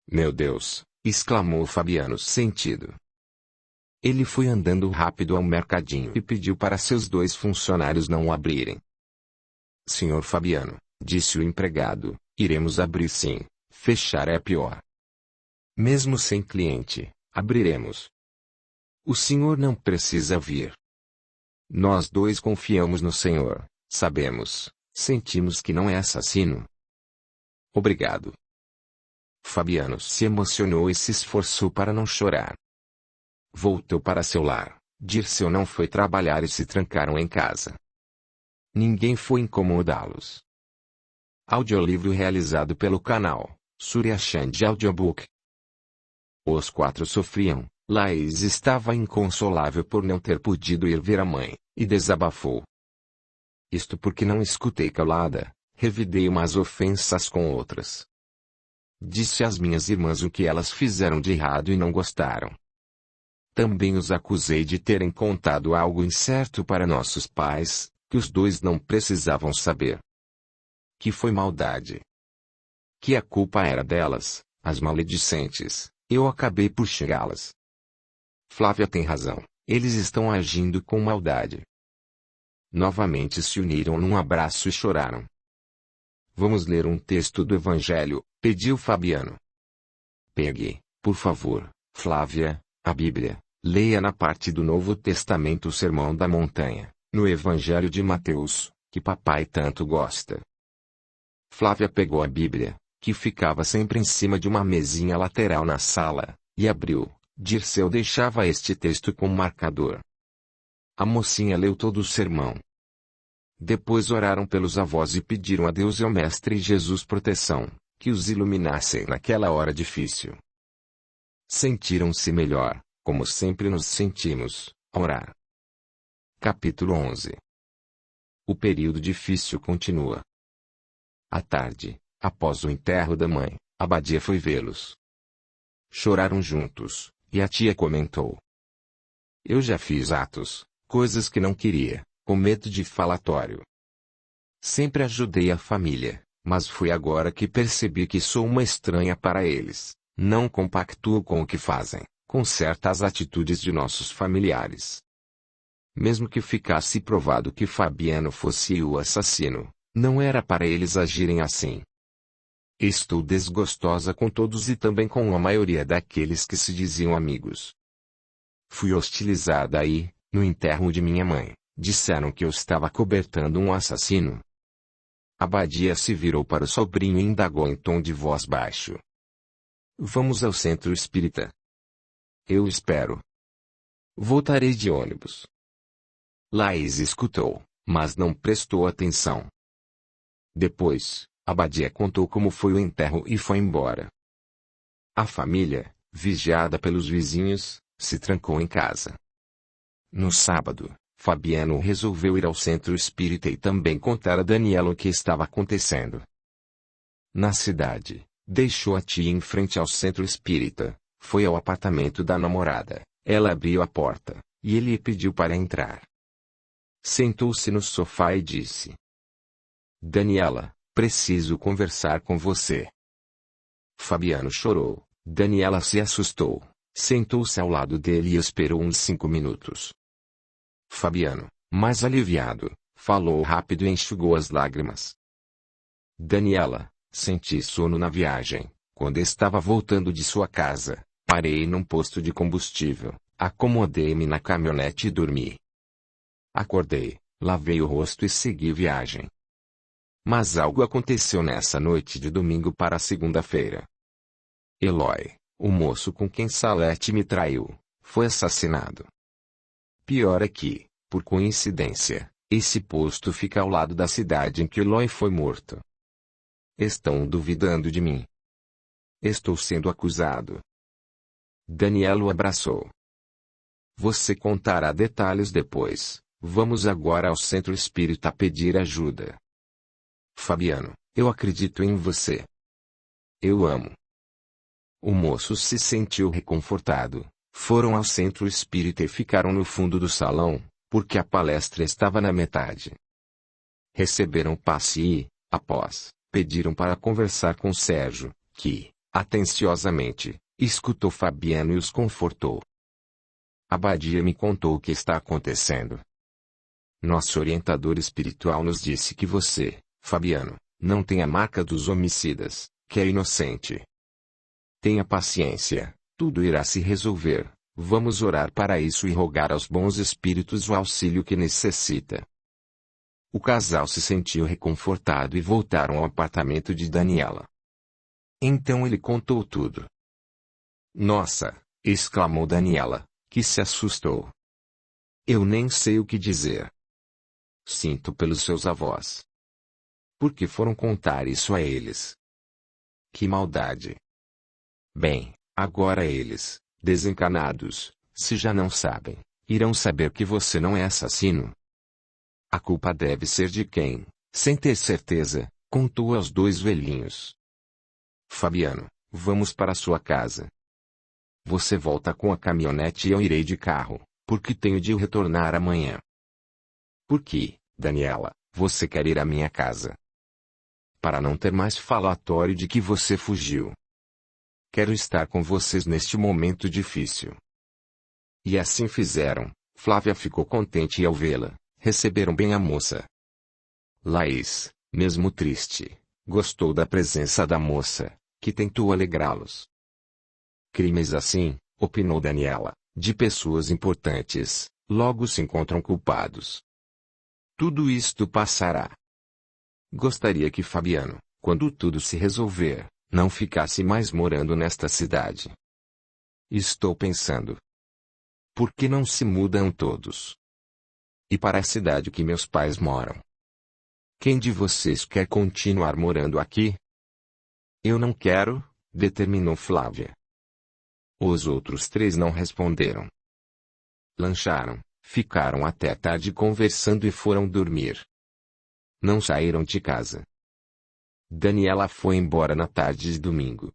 Meu Deus, exclamou Fabiano sentido. Ele foi andando rápido ao mercadinho e pediu para seus 2 funcionários não o abrirem. Senhor Fabiano, disse o empregado, iremos abrir sim, fechar é pior. Mesmo sem cliente, abriremos. O senhor não precisa vir. Nós 2 confiamos no senhor, sabemos, sentimos que não é assassino. Obrigado. Fabiano se emocionou e se esforçou para não chorar. Voltou para seu lar, Dirceu não foi trabalhar e se trancaram em casa. Ninguém foi incomodá-los. Audiolivro realizado pelo canal Surya Chand Audiobook. Os 4 sofriam, Laís estava inconsolável por não ter podido ir ver a mãe, e desabafou. Isto porque não escutei calada, revidei umas ofensas com outras. Disse às minhas irmãs o que elas fizeram de errado e não gostaram. Também os acusei de terem contado algo incerto para nossos pais, que os 2 não precisavam saber. Que foi maldade. Que a culpa era delas, as maledicentes, eu acabei por xingá-las. Flávia tem razão, eles estão agindo com maldade. Novamente se uniram num abraço e choraram. Vamos ler um texto do Evangelho, pediu Fabiano. Pegue, por favor, Flávia, a Bíblia, leia na parte do Novo Testamento o Sermão da Montanha, no Evangelho de Mateus, que papai tanto gosta. Flávia pegou a Bíblia, que ficava sempre em cima de uma mesinha lateral na sala, e abriu. Dirceu deixava este texto com marcador. A mocinha leu todo o sermão. Depois oraram pelos avós e pediram a Deus e ao Mestre Jesus proteção, que os iluminassem naquela hora difícil. Sentiram-se melhor, como sempre nos sentimos, a orar. Capítulo 11. O período difícil continua. À tarde, após o enterro da mãe, Abadia foi vê-los. Choraram juntos, e a tia comentou. Eu já fiz atos, coisas que não queria, com medo de falatório. Sempre ajudei a família, mas foi agora que percebi que sou uma estranha para eles, não compactuo com o que fazem, com certas atitudes de nossos familiares. Mesmo que ficasse provado que Fabiano fosse o assassino, não era para eles agirem assim. Estou desgostosa com todos e também com a maioria daqueles que se diziam amigos. Fui hostilizada e, no enterro de minha mãe, disseram que eu estava cobertando um assassino. Abadia se virou para o sobrinho e indagou em tom de voz baixo. Vamos ao centro espírita. Eu espero. Voltarei de ônibus. Laís escutou, mas não prestou atenção. Depois, Abadia contou como foi o enterro e foi embora. A família, vigiada pelos vizinhos, se trancou em casa. No sábado, Fabiano resolveu ir ao centro espírita e também contar a Daniela o que estava acontecendo. Na cidade, deixou a tia em frente ao centro espírita, foi ao apartamento da namorada, ela abriu a porta, e ele pediu para entrar. Sentou-se no sofá e disse: Daniela, preciso conversar com você. Fabiano chorou, Daniela se assustou, sentou-se ao lado dele e esperou uns 5 minutos. Fabiano, mais aliviado, Falou rápido e enxugou as lágrimas. Daniela, senti sono na viagem. Quando estava voltando de sua casa, parei num posto de combustível, acomodei-me na caminhonete e dormi. Acordei, lavei o rosto e segui viagem. Mas algo aconteceu nessa noite de domingo para segunda-feira. Eloy, o moço com quem Salete me traiu, foi assassinado. Pior é que, por coincidência, esse posto fica ao lado da cidade em que Eloy foi morto. Estão duvidando de mim. Estou sendo acusado. Daniela o abraçou. Você contará detalhes depois. Vamos agora ao centro espírita pedir ajuda. Fabiano, eu acredito em você. Eu amo. O moço se sentiu reconfortado. Foram ao centro espírita e ficaram no fundo do salão, porque a palestra estava na metade. Receberam passe e, após, pediram para conversar com Sérgio, que, atenciosamente, escutou Fabiano e os confortou. Abadia me contou o que está acontecendo. Nosso orientador espiritual nos disse que você, Fabiano, não tem a marca dos homicidas, que é inocente. Tenha paciência, tudo irá se resolver. Vamos orar para isso e rogar aos bons espíritos o auxílio que necessita. O casal se sentiu reconfortado e voltaram ao apartamento de Daniela. Então ele contou tudo. Nossa! Exclamou Daniela, que se assustou. Eu nem sei o que dizer. Sinto pelos seus avós. Por que foram contar isso a eles? Que maldade! Bem, agora eles, desencanados, se já não sabem, irão saber que você não é assassino. A culpa deve ser de quem, sem ter certeza, contou aos dois velhinhos. Fabiano, vamos para sua casa. Você volta com a caminhonete e eu irei de carro, porque tenho de retornar amanhã. Por que, Daniela, você quer ir à minha casa? Para não ter mais falatório de que você fugiu. Quero estar com vocês neste momento difícil. E assim fizeram. Flávia ficou contente ao vê-la. Receberam bem a moça. Laís, mesmo triste, gostou da presença da moça, que tentou alegrá-los. Crimes assim, opinou Daniela, de pessoas importantes, logo se encontram culpados. Tudo isto passará. Gostaria que Fabiano, quando tudo se resolver, não ficasse mais morando nesta cidade. Estou pensando. Por que não se mudam todos? E para a cidade que meus pais moram? Quem de vocês quer continuar morando aqui? Eu não quero, determinou Flávia. Os outros três não responderam. Lancharam, ficaram até tarde conversando e foram dormir. Não saíram de casa. Daniela foi embora na tarde de domingo.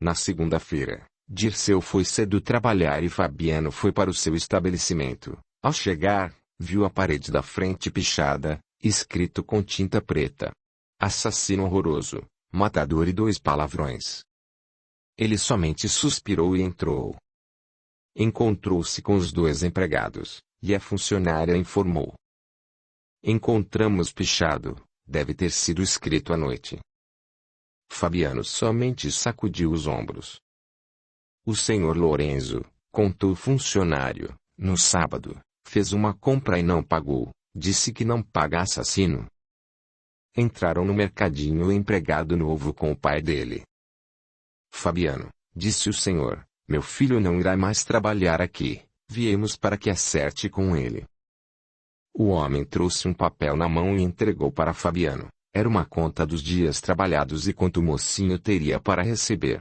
Na segunda-feira, Dirceu foi cedo trabalhar e Fabiano foi para o seu estabelecimento. Ao chegar, viu a parede da frente pichada, escrito com tinta preta. Assassino horroroso, matador e 2 palavrões. Ele somente suspirou e entrou. Encontrou-se com os 2 empregados, e a funcionária informou. Encontramos pichado, deve ter sido escrito à noite. Fabiano somente sacudiu os ombros. O senhor Lorenzo, contou o funcionário, no sábado, fez uma compra e não pagou, disse que não paga assassino. Entraram no mercadinho o empregado novo com o pai dele. Fabiano, disse o senhor, meu filho não irá mais trabalhar aqui, viemos para que acerte com ele. O homem trouxe um papel na mão e entregou para Fabiano. Era uma conta dos dias trabalhados e quanto o mocinho teria para receber.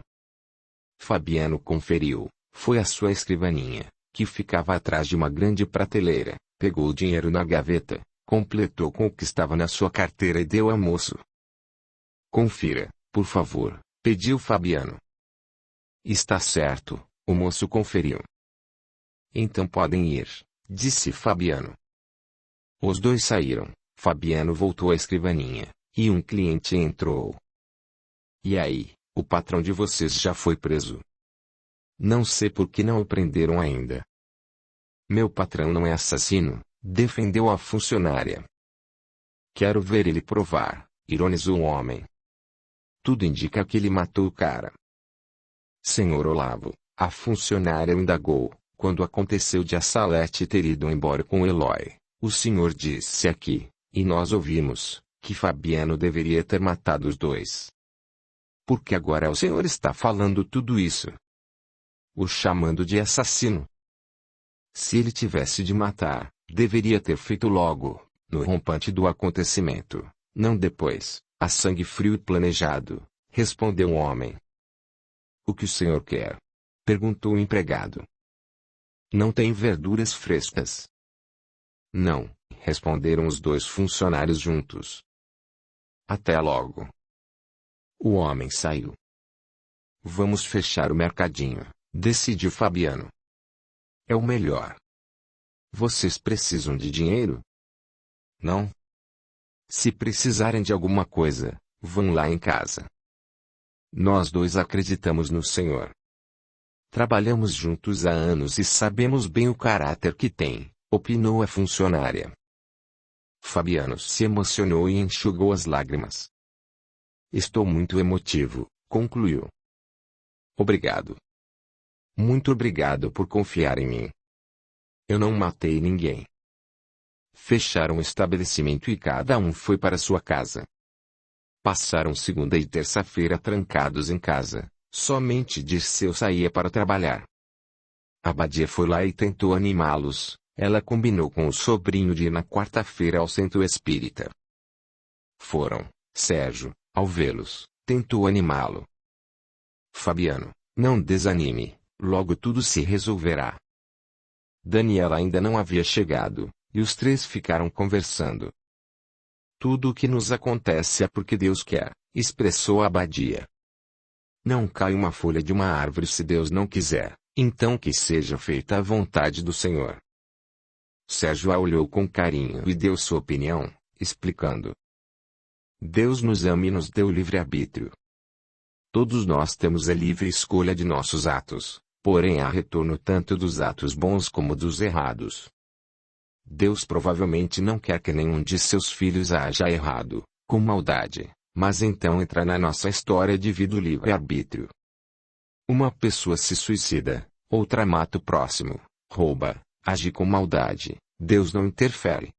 Fabiano conferiu, foi à sua escrivaninha, que ficava atrás de uma grande prateleira, pegou o dinheiro na gaveta, completou com o que estava na sua carteira e deu ao moço. Confira, por favor, pediu Fabiano. Está certo, o moço conferiu. Então podem ir, disse Fabiano. Os 2 saíram, Fabiano voltou à escrivaninha, e um cliente entrou. E aí, o patrão de vocês já foi preso? Não sei por que não o prenderam ainda. Meu patrão não é assassino, defendeu a funcionária. Quero ver ele provar, ironizou o homem. Tudo indica que ele matou o cara. Senhor Olavo, a funcionária indagou, quando aconteceu de a Salete ter ido embora com Eloy, o senhor disse aqui, e nós ouvimos, que Fabiano deveria ter matado os dois. Por que agora o senhor está falando tudo isso? O chamando de assassino. Se ele tivesse de matar, deveria ter feito logo, no rompante do acontecimento, não depois, a sangue frio e planejado, respondeu o homem. O que o senhor quer? Perguntou o empregado. Não tem verduras frescas? Não, responderam os dois funcionários juntos. Até logo. O homem saiu. Vamos fechar o mercadinho, decidiu Fabiano. É o melhor. Vocês precisam de dinheiro? Não. Se precisarem de alguma coisa, vão lá em casa. Nós dois acreditamos no Senhor. Trabalhamos juntos há anos e sabemos bem o caráter que tem, opinou a funcionária. Fabiano se emocionou e enxugou as lágrimas. Estou muito emotivo, concluiu. Obrigado. Muito obrigado por confiar em mim. Eu não matei ninguém. Fecharam o estabelecimento e cada um foi para sua casa. Passaram segunda e terça-feira trancados em casa, somente Dirceu saía para trabalhar. Abadia foi lá e tentou animá-los, ela combinou com o sobrinho de ir na quarta-feira ao centro espírita. Foram, Sérgio, ao vê-los, tentou animá-lo. Fabiano, não desanime, logo tudo se resolverá. Daniela ainda não havia chegado, e os três ficaram conversando. Tudo o que nos acontece é porque Deus quer, expressou a Abadia. Não cai uma folha de uma árvore se Deus não quiser, então que seja feita a vontade do Senhor. Sérgio a olhou com carinho e deu sua opinião, explicando. Deus nos ama e nos deu livre-arbítrio. Todos nós temos a livre escolha de nossos atos, porém há retorno tanto dos atos bons como dos errados. Deus provavelmente não quer que nenhum de seus filhos haja errado, com maldade, mas então entra na nossa história de vida o livre-arbítrio. Uma pessoa se suicida, outra mata o próximo, rouba, age com maldade, Deus não interfere.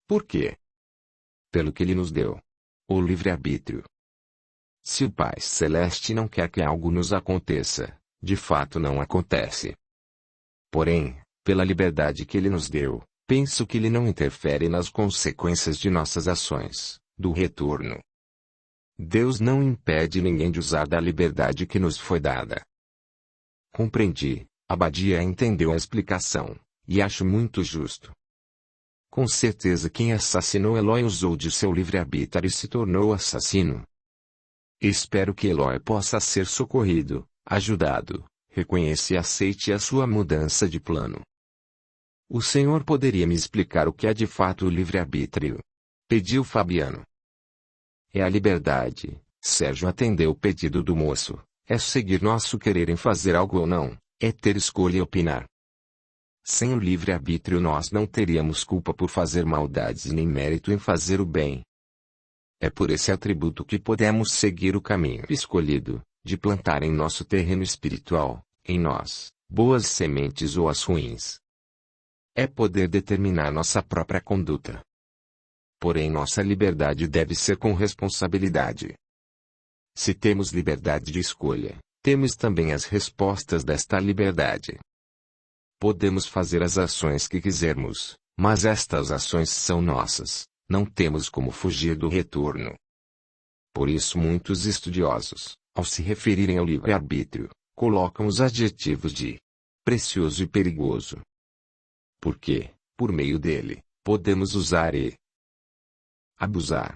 Por quê? Pelo que Ele nos deu. O livre-arbítrio. Se o Pai Celeste não quer que algo nos aconteça, de fato não acontece. Porém, pela liberdade que Ele nos deu, penso que Ele não interfere nas consequências de nossas ações, do retorno. Deus não impede ninguém de usar da liberdade que nos foi dada. Compreendi, Abadia entendeu a explicação, e acho muito justo. Com certeza quem assassinou Eloy usou de seu livre-arbítrio e se tornou assassino. Espero que Eloy possa ser socorrido, ajudado, reconheça e aceite a sua mudança de plano. O senhor poderia me explicar o que é de fato o livre-arbítrio? Pediu Fabiano. É a liberdade, Sérgio atendeu o pedido do moço, é seguir nosso querer em fazer algo ou não, é ter escolha e opinar. Sem o livre-arbítrio nós não teríamos culpa por fazer maldades nem mérito em fazer o bem. É por esse atributo que podemos seguir o caminho escolhido, de plantar em nosso terreno espiritual, em nós, boas sementes ou as ruins. É poder determinar nossa própria conduta. Porém nossa liberdade deve ser com responsabilidade. Se temos liberdade de escolha, temos também as respostas desta liberdade. Podemos fazer as ações que quisermos, mas estas ações são nossas, não temos como fugir do retorno. Por isso muitos estudiosos, ao se referirem ao livre-arbítrio, colocam os adjetivos de precioso e perigoso. Porque, por meio dele, podemos usar e abusar.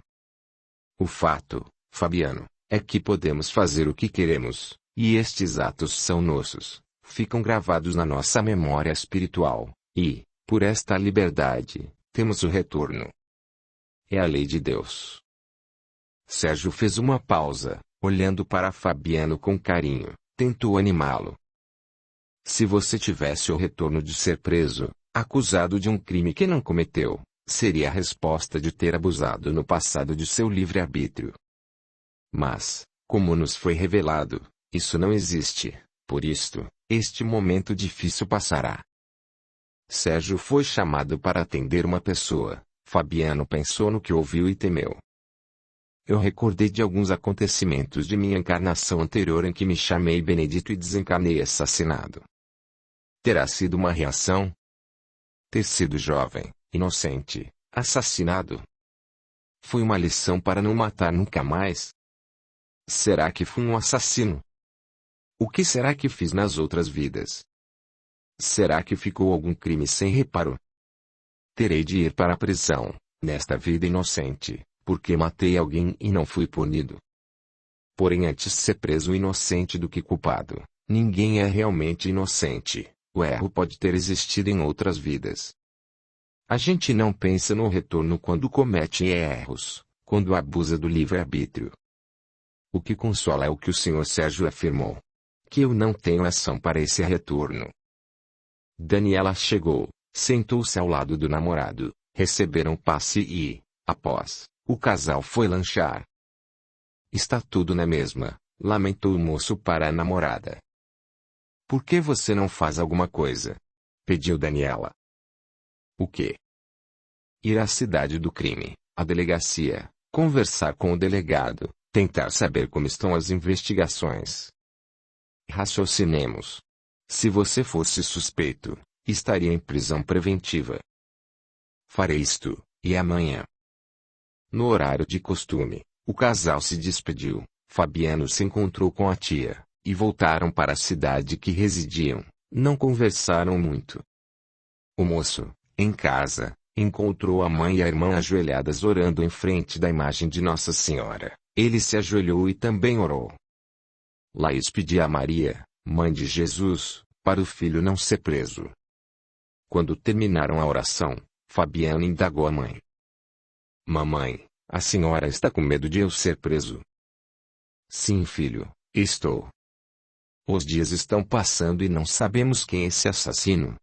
O fato, Fabiano, é que podemos fazer o que queremos, e estes atos são nossos. Ficam gravados na nossa memória espiritual, e, por esta liberdade, temos o retorno. É a lei de Deus. Sérgio fez uma pausa, olhando para Fabiano com carinho, tentou animá-lo. Se você tivesse o retorno de ser preso, acusado de um crime que não cometeu, Seria a resposta de ter abusado no passado de seu livre-arbítrio. Mas, como nos foi revelado, isso não existe. Por isto, este momento difícil passará. Sérgio foi chamado para atender uma pessoa. Fabiano pensou no que ouviu e temeu. Eu recordei de alguns acontecimentos de minha encarnação anterior em que me chamei Benedito e desencarnei assassinado. Terá sido uma reação? Ter sido jovem, inocente, assassinado? Foi uma lição para não matar nunca mais? Será que fui um assassino? O que será que fiz nas outras vidas? Será que ficou algum crime sem reparo? Terei de ir para a prisão, nesta vida inocente, porque matei alguém e não fui punido. Porém, antes ser preso inocente do que culpado, ninguém é realmente inocente. O erro pode ter existido em outras vidas. A gente não pensa no retorno quando comete erros, quando abusa do livre-arbítrio. O que consola é o que o Sr. Sérgio afirmou: que eu não tenho ação para esse retorno. Daniela chegou, sentou-se ao lado do namorado, receberam passe e, após, o casal foi lanchar. Está tudo na mesma, lamentou o moço para a namorada. Por que você não faz alguma coisa? Pediu Daniela. O quê? Ir à cidade do crime, à delegacia, conversar com o delegado, tentar saber como estão as investigações. Raciocinemos. Se você fosse suspeito, estaria em prisão preventiva. Farei isto, e amanhã. No horário de costume, o casal se despediu, Fabiano se encontrou com a tia, e voltaram para a cidade que residiam. Não conversaram muito. O moço, em casa, encontrou a mãe e a irmã ajoelhadas orando em frente da imagem de Nossa Senhora. Ele se ajoelhou e também orou. Laís pedia a Maria, mãe de Jesus, para o filho não ser preso. Quando terminaram a oração, Fabiano indagou a mãe. Mamãe, a senhora está com medo de eu ser preso? Sim, filho, estou. Os dias estão passando e não sabemos quem é esse assassino.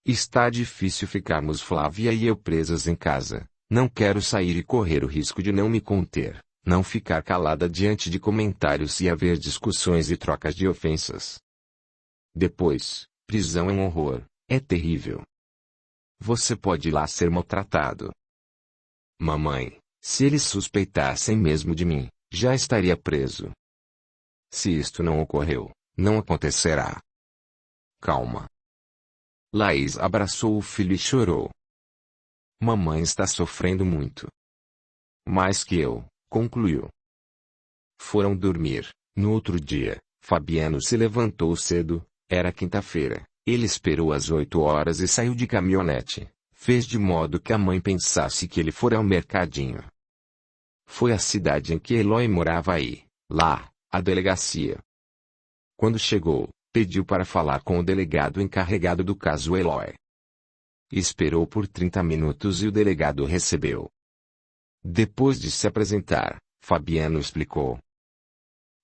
Está difícil ficarmos Flávia e eu presas em casa. Não quero sair e correr o risco de não me conter, não ficar calada diante de comentários e haver discussões e trocas de ofensas. Depois, prisão é um horror, é terrível. Você pode ir lá ser maltratado. Mamãe, se eles suspeitassem mesmo de mim, já estaria preso. Se isto não ocorreu, não acontecerá. Calma. Laís abraçou o filho e chorou. Mamãe está sofrendo muito. Mais que eu, concluiu. Foram dormir. No outro dia, Fabiano se levantou cedo, era quinta-feira. Ele esperou às 8 horas e saiu de caminhonete. Fez de modo que a mãe pensasse que ele fora ao mercadinho. Foi à cidade em que Eloy morava aí, lá, a delegacia. Quando chegou, pediu para falar com o delegado encarregado do caso Eloy. Esperou por 30 minutos e o delegado recebeu. Depois de se apresentar, Fabiano explicou.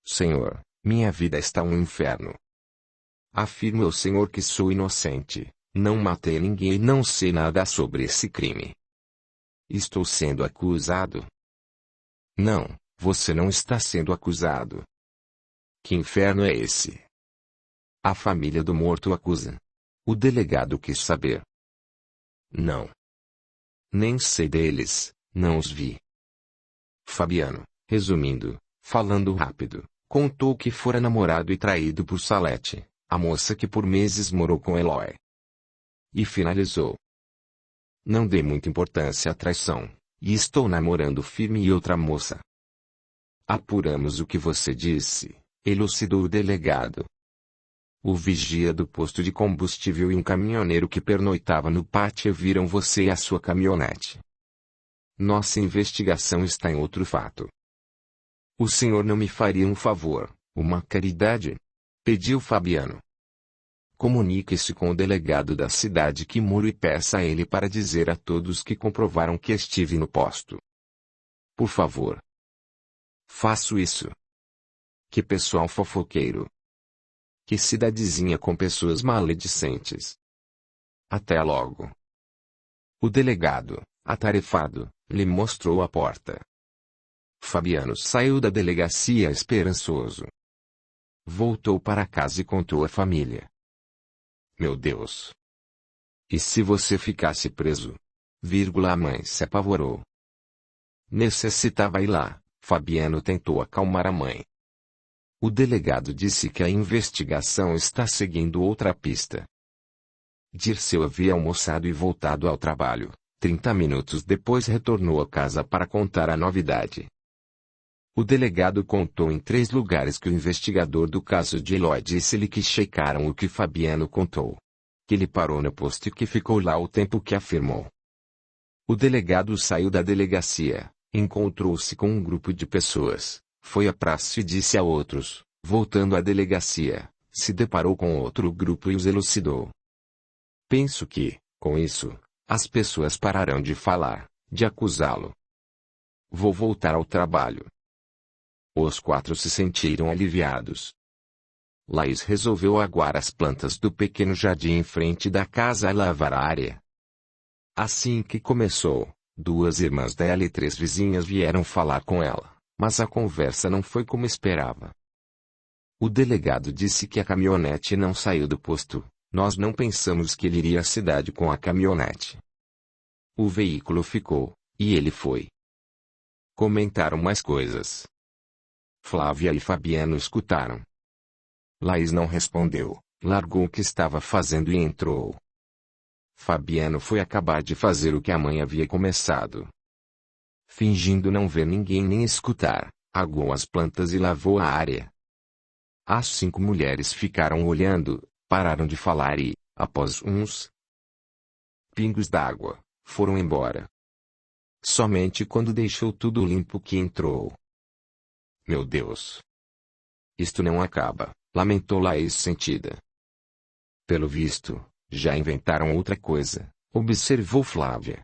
Senhor, minha vida está um inferno. Afirmo ao senhor que sou inocente, não matei ninguém e não sei nada sobre esse crime. Estou sendo acusado? Não, você não está sendo acusado. Que inferno é esse? A família do morto acusa. O delegado quis saber. Não. Nem sei deles, não os vi. Fabiano, resumindo, falando rápido, contou que fora namorado e traído por Salete, a moça que por meses morou com Eloy. E finalizou. Não dei muita importância à traição, e estou namorando firme e outra moça. Apuramos o que você disse, elucidou o delegado. O vigia do posto de combustível e um caminhoneiro que pernoitava no pátio viram você e a sua caminhonete. Nossa investigação está em outro fato. O senhor não me faria um favor, uma caridade? Pediu Fabiano. Comunique-se com o delegado da cidade que moro e peça a ele para dizer a todos que comprovaram que estive no posto. Por favor. Faço isso. Que pessoal fofoqueiro. Que cidadezinha com pessoas maledicentes. Até logo. O delegado, atarefado, lhe mostrou a porta. Fabiano saiu da delegacia esperançoso. Voltou para casa e contou à família. Meu Deus! E se você ficasse preso? A mãe se apavorou. Necessitava ir lá. Fabiano tentou acalmar a mãe. O delegado disse que a investigação está seguindo outra pista. Dirceu havia almoçado e voltado ao trabalho. 30 minutos depois retornou a casa para contar a novidade. O delegado contou em 3 lugares que o investigador do caso de Eloy disse-lhe que checaram o que Fabiano contou. Que ele parou no posto e que ficou lá o tempo que afirmou. O delegado saiu da delegacia, encontrou-se com um grupo de pessoas, foi à praça e disse a outros, voltando à delegacia, se deparou com outro grupo e os elucidou. Penso que, com isso, as pessoas pararão de falar, de acusá-lo. Vou voltar ao trabalho. Os 4 se sentiram aliviados. Laís resolveu aguar as plantas do pequeno jardim em frente da casa a lavar a área. Assim que começou, 2 irmãs dela e 3 vizinhas vieram falar com ela, mas a conversa não foi como esperava. O delegado disse que a caminhonete não saiu do posto. Nós não pensamos que ele iria à cidade com a caminhonete. O veículo ficou, e ele foi. Comentaram mais coisas. Flávia e Fabiano escutaram. Laís não respondeu, largou o que estava fazendo e entrou. Fabiano foi acabar de fazer o que a mãe havia começado. Fingindo não ver ninguém nem escutar, aguou as plantas e lavou a área. As 5 mulheres ficaram olhando, pararam de falar e, após uns pingos d'água, foram embora. Somente quando deixou tudo limpo que entrou. Meu Deus! Isto não acaba, lamentou Laís sentida. Pelo visto, já inventaram outra coisa, observou Flávia.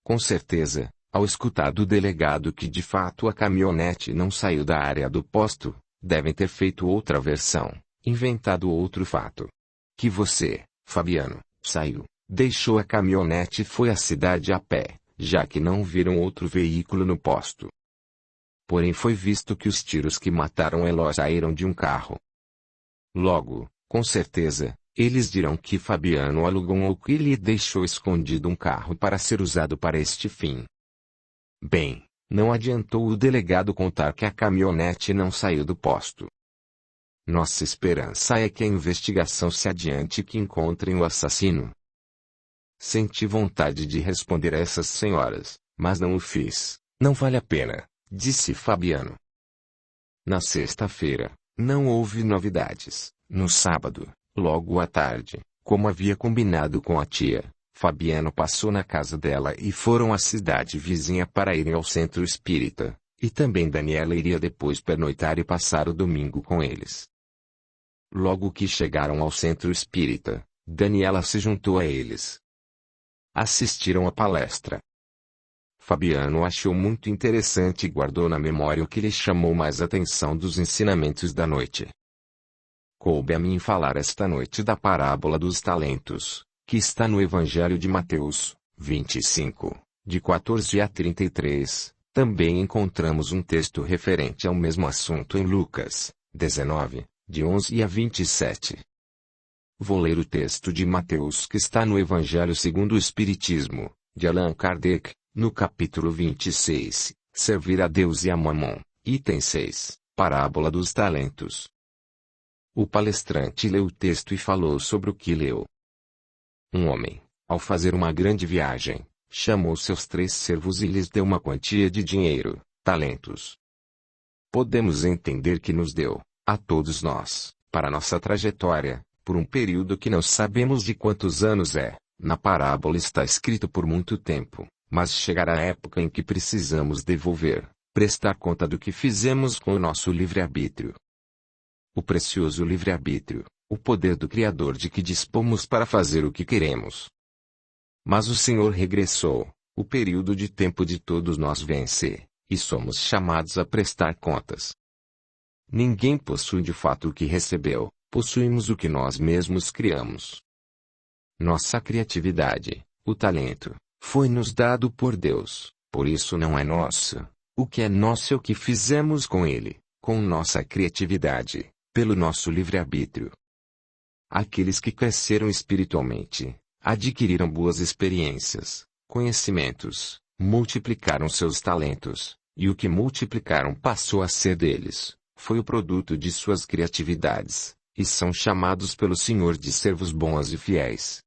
Com certeza, ao escutar do delegado que de fato a caminhonete não saiu da área do posto, devem ter feito outra versão, inventado outro fato. Que você, Fabiano, saiu, deixou a caminhonete e foi à cidade a pé, já que não viram outro veículo no posto. Porém foi visto que os tiros que mataram Eloy saíram de um carro. Logo, com certeza, eles dirão que Fabiano alugou ou que lhe deixou escondido um carro para ser usado para este fim. Bem, não adiantou o delegado contar que a caminhonete não saiu do posto. Nossa esperança é que a investigação se adiante e que encontrem o assassino. Senti vontade de responder a essas senhoras, mas não o fiz. Não vale a pena, disse Fabiano. Na sexta-feira, não houve novidades. No sábado, logo à tarde, como havia combinado com a tia, Fabiano passou na casa dela e foram à cidade vizinha para irem ao centro espírita, e também Daniela iria depois pernoitar e passar o domingo com eles. Logo que chegaram ao centro espírita, Daniela se juntou a eles. Assistiram à palestra. Fabiano achou muito interessante e guardou na memória o que lhe chamou mais atenção dos ensinamentos da noite. Coube a mim falar esta noite da parábola dos talentos, que está no Evangelho de Mateus, 25, de 14 a 33. Também encontramos um texto referente ao mesmo assunto em Lucas, 19, de 11 a 27. Vou ler o texto de Mateus que está no Evangelho segundo o Espiritismo, de Allan Kardec, no capítulo 26, Servir a Deus e a Mamon, item 6, Parábola dos Talentos. O palestrante leu o texto e falou sobre o que leu. Um homem, ao fazer uma grande viagem, chamou seus 3 servos e lhes deu uma quantia de dinheiro, talentos. Podemos entender que nos deu, a todos nós, para nossa trajetória, por um período que não sabemos de quantos anos é. Na parábola está escrito por muito tempo, mas chegará a época em que precisamos devolver, prestar conta do que fizemos com o nosso livre-arbítrio. O precioso livre-arbítrio, o poder do Criador de que dispomos para fazer o que queremos. Mas o Senhor regressou, o período de tempo de todos nós vence, e somos chamados a prestar contas. Ninguém possui de fato o que recebeu, possuímos o que nós mesmos criamos. Nossa criatividade, O talento foi-nos dado por Deus, por isso não é nosso. O que é nosso é o que fizemos com ele, com nossa criatividade, pelo nosso livre-arbítrio. Aqueles que cresceram espiritualmente, adquiriram boas experiências, conhecimentos, multiplicaram seus talentos, e o que multiplicaram passou a ser deles, foi o produto de suas criatividades, e são chamados pelo Senhor de servos bons e fiéis.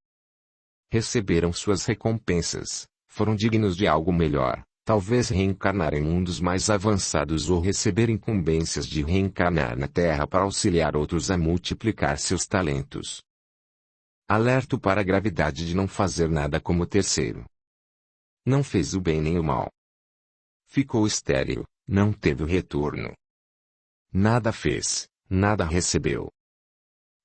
Receberam suas recompensas, foram dignos de algo melhor, talvez reencarnar em mundos mais avançados ou receber incumbências de reencarnar na Terra para auxiliar outros a multiplicar seus talentos. Alerto para a gravidade de não fazer nada como terceiro. Não fez o bem nem o mal. Ficou estéril, não teve o retorno. Nada fez, nada recebeu.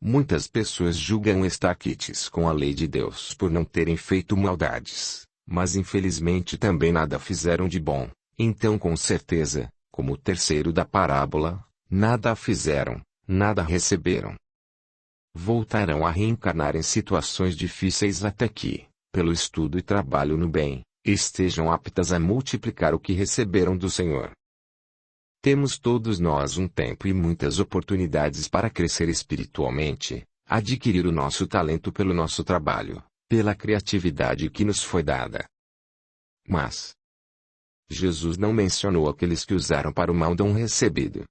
Muitas pessoas julgam estar quites com a lei de Deus por não terem feito maldades, mas infelizmente também nada fizeram de bom, então com certeza, como o terceiro da parábola, nada fizeram, nada receberam. Voltarão a reencarnar em situações difíceis até que, pelo estudo e trabalho no bem, estejam aptas a multiplicar o que receberam do Senhor. Temos todos nós um tempo e muitas oportunidades para crescer espiritualmente, adquirir o nosso talento pelo nosso trabalho, pela criatividade que nos foi dada. Mas Jesus não mencionou aqueles que usaram para o mal dom recebido.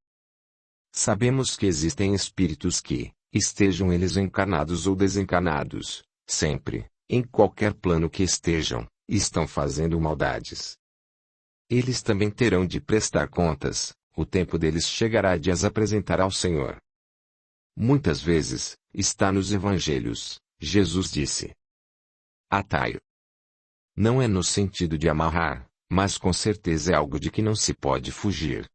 Sabemos que existem espíritos que, estejam eles encarnados ou desencarnados, sempre, em qualquer plano que estejam, estão fazendo maldades. Eles também terão de prestar contas, o tempo deles chegará de as apresentar ao Senhor. Muitas vezes, está nos evangelhos, Jesus disse: Ataio. Não é no sentido de amarrar, mas com certeza é algo de que não se pode fugir.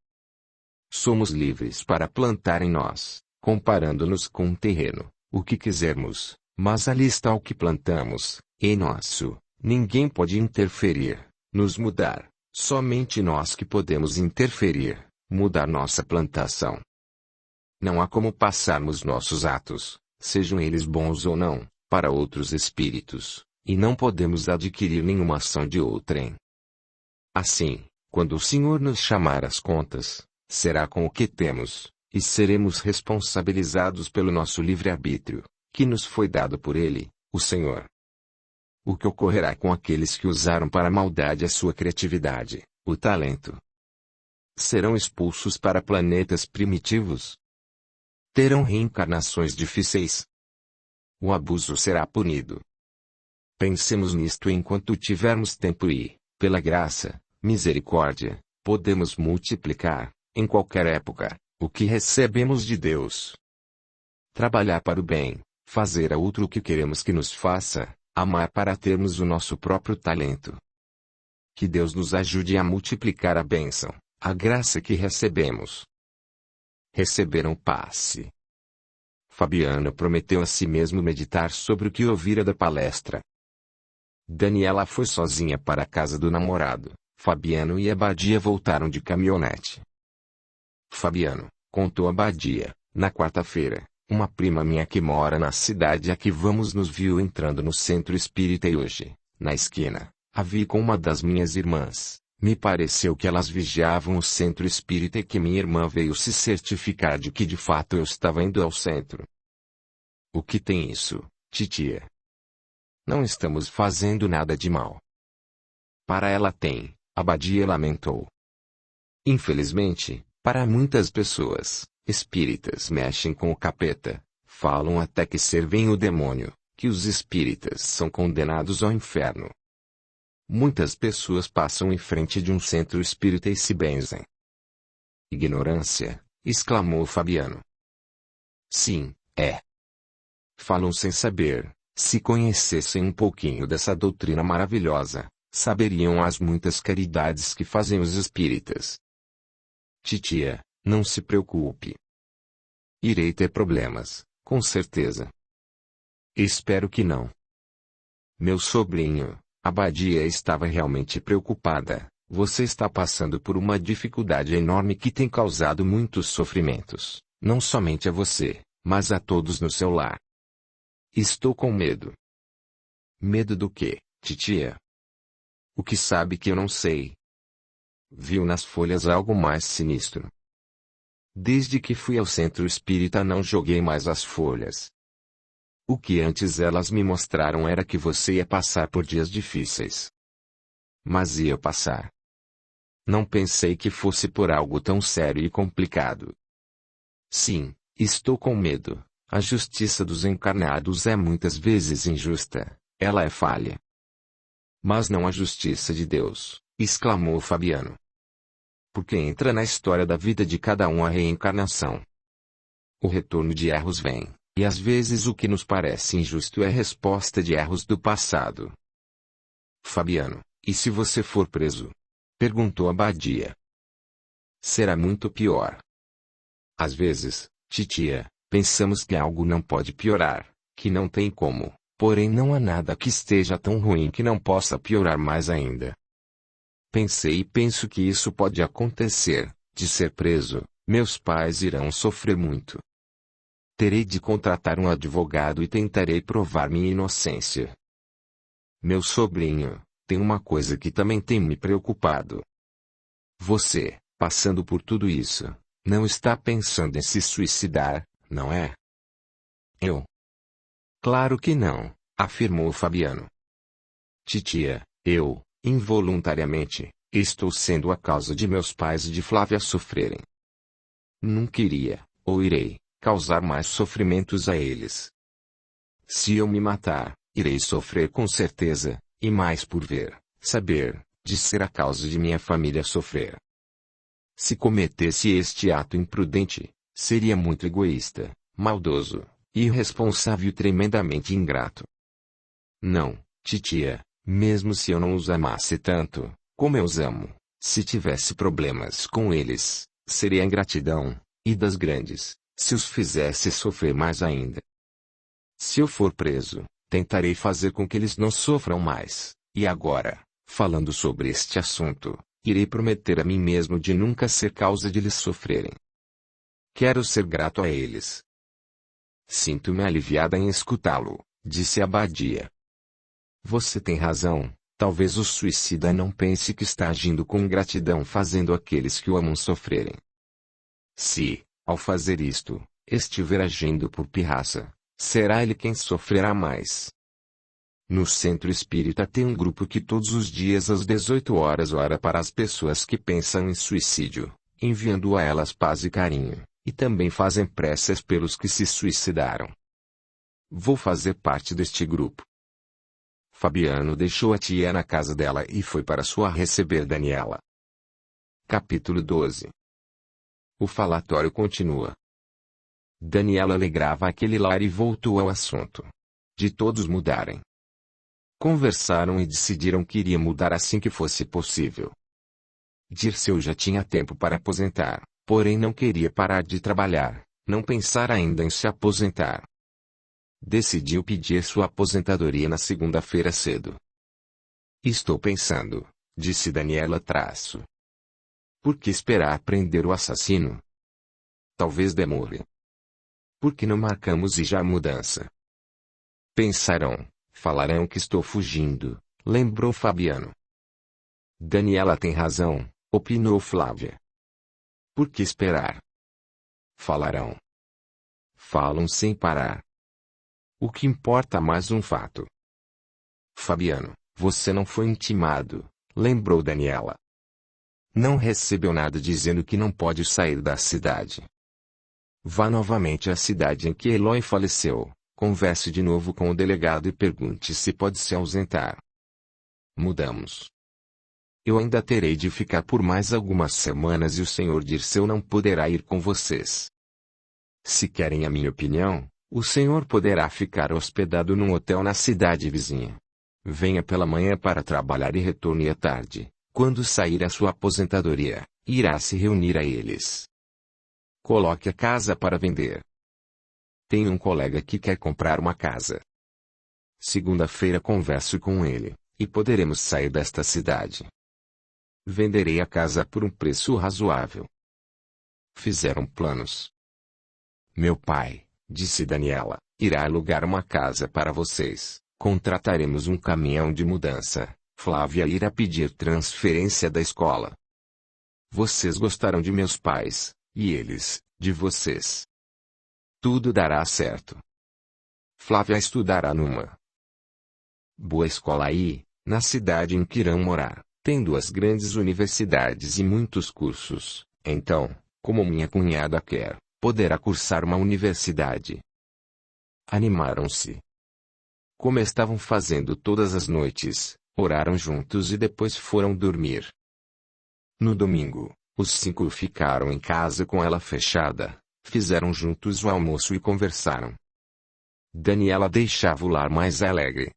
Somos livres para plantar em nós, comparando-nos com um terreno, o que quisermos, mas ali está o que plantamos, em nosso, ninguém pode interferir, nos mudar, somente nós que podemos interferir, mudar nossa plantação. Não há como passarmos nossos atos, sejam eles bons ou não, para outros espíritos, e não podemos adquirir nenhuma ação de outrem. Assim, quando o Senhor nos chamar às contas, será com o que temos, e seremos responsabilizados pelo nosso livre-arbítrio, que nos foi dado por Ele, o Senhor. O que ocorrerá com aqueles que usaram para a maldade a sua criatividade, o talento? Serão expulsos para planetas primitivos? Terão reencarnações difíceis? O abuso será punido. Pensemos nisto enquanto tivermos tempo e, pela graça, misericórdia, podemos multiplicar, em qualquer época, o que recebemos de Deus. Trabalhar para o bem, fazer a outro o que queremos que nos faça, amar para termos o nosso próprio talento. Que Deus nos ajude a multiplicar a bênção, a graça que recebemos. Receberam passe. Fabiano prometeu a si mesmo meditar sobre o que ouvira da palestra. Daniela foi sozinha para a casa do namorado. Fabiano e Abadia voltaram de caminhonete. Fabiano, contou Abadia, na quarta-feira, uma prima minha que mora na cidade a que vamos nos viu entrando no centro espírita e hoje, na esquina, a vi com uma das minhas irmãs. Me pareceu que elas vigiavam o centro espírita e que minha irmã veio se certificar de que de fato eu estava indo ao centro. O que tem isso, titia? Não estamos fazendo nada de mal. Para ela tem, Abadia lamentou. Infelizmente, para muitas pessoas, espíritas mexem com o capeta, falam até que servem o demônio, que os espíritas são condenados ao inferno. Muitas pessoas passam em frente de um centro espírita e se benzem. Ignorância, exclamou Fabiano. Sim, é. Falam sem saber, se conhecessem um pouquinho dessa doutrina maravilhosa, saberiam as muitas caridades que fazem os espíritas. Titia, não se preocupe. Irei ter problemas, com certeza. Espero que não. Meu sobrinho, Abadia estava realmente preocupada. Você está passando por uma dificuldade enorme que tem causado muitos sofrimentos, não somente a você, mas a todos no seu lar. Estou com medo. Medo do quê, titia? O que sabe que eu não sei? Viu nas folhas algo mais sinistro. Desde que fui ao centro espírita não joguei mais as folhas. O que antes elas me mostraram era que você ia passar por dias difíceis. Mas ia passar. Não pensei que fosse por algo tão sério e complicado. Sim, estou com medo. A justiça dos encarnados é muitas vezes injusta, ela é falha. Mas não a justiça de Deus, exclamou Fabiano. Porque entra na história da vida de cada um a reencarnação. O retorno de erros vem, e às vezes o que nos parece injusto é resposta de erros do passado. Fabiano, e se você for preso? Perguntou Abadia. Será muito pior. Às vezes, titia, pensamos que algo não pode piorar, que não tem como, porém não há nada que esteja tão ruim que não possa piorar mais ainda. Pensei e penso que isso pode acontecer, de ser preso, meus pais irão sofrer muito. Terei de contratar um advogado e tentarei provar minha inocência. Meu sobrinho, tem uma coisa que também tem me preocupado. Você, passando por tudo isso, não está pensando em se suicidar, não é? Eu? Claro que não, afirmou Fabiano. Titia, eu, involuntariamente, estou sendo a causa de meus pais e de Flávia sofrerem. Não queria, ou irei, causar mais sofrimentos a eles. Se eu me matar, irei sofrer com certeza, e mais por ver, saber, de ser a causa de minha família sofrer. Se cometesse este ato imprudente, seria muito egoísta, maldoso, irresponsável e tremendamente ingrato. Não, titia, mesmo se eu não os amasse tanto, como eu os amo, se tivesse problemas com eles, seria ingratidão, e das grandes, se os fizesse sofrer mais ainda. Se eu for preso, tentarei fazer com que eles não sofram mais, e agora, falando sobre este assunto, irei prometer a mim mesmo de nunca ser causa de lhes sofrerem. Quero ser grato a eles. Sinto-me aliviada em escutá-lo, disse Abadia. Você tem razão, talvez o suicida não pense que está agindo com gratidão fazendo aqueles que o amam sofrerem. Se, ao fazer isto, estiver agindo por pirraça, será ele quem sofrerá mais. No centro espírita tem um grupo que todos os dias às 18 horas ora para as pessoas que pensam em suicídio, enviando a elas paz e carinho, e também fazem preces pelos que se suicidaram. Vou fazer parte deste grupo. Fabiano deixou a tia na casa dela e foi para sua receber Daniela. Capítulo 12. O falatório continua. Daniela alegrava aquele lar e voltou ao assunto. De todos mudarem. Conversaram e decidiram que iria mudar assim que fosse possível. Dirceu já tinha tempo para aposentar, porém não queria parar de trabalhar, não pensar ainda em se aposentar. Decidiu pedir sua aposentadoria na segunda-feira cedo. Estou pensando, disse Daniela traço. Por que esperar prender o assassino? Talvez demore. Por que não marcamos e já a mudança? Pensarão, falarão que estou fugindo, lembrou Fabiano. Daniela tem razão, opinou Flávia. Por que esperar? Falarão. Falam sem parar. O que importa mais um fato. Fabiano, você não foi intimado, lembrou Daniela. Não recebeu nada dizendo que não pode sair da cidade. Vá novamente à cidade em que Eloy faleceu, converse de novo com o delegado e pergunte se pode se ausentar. Mudamos. Eu ainda terei de ficar por mais algumas semanas e o senhor Dirceu não poderá ir com vocês. Se querem a minha opinião, o senhor poderá ficar hospedado num hotel na cidade vizinha. Venha pela manhã para trabalhar e retorne à tarde, quando sair a sua aposentadoria, irá se reunir a eles. Coloque a casa para vender. Tenho um colega que quer comprar uma casa. Segunda-feira converso com ele, e poderemos sair desta cidade. Venderei a casa por um preço razoável. Fizeram planos. Meu pai, disse Daniela, irá alugar uma casa para vocês, Contrataremos um caminhão de mudança. Flávia irá pedir transferência da escola. Vocês gostaram de meus pais, e eles, de vocês. Tudo dará certo. Flávia estudará numa boa escola aí, na cidade em que irão morar. Tem 2 grandes universidades e muitos cursos. Então, como minha cunhada quer, poderá cursar uma universidade. Animaram-se. Como estavam fazendo todas as noites, oraram juntos e depois foram dormir. No domingo, os 5 ficaram em casa com ela fechada, fizeram juntos o almoço e conversaram. Daniela deixava o lar mais alegre.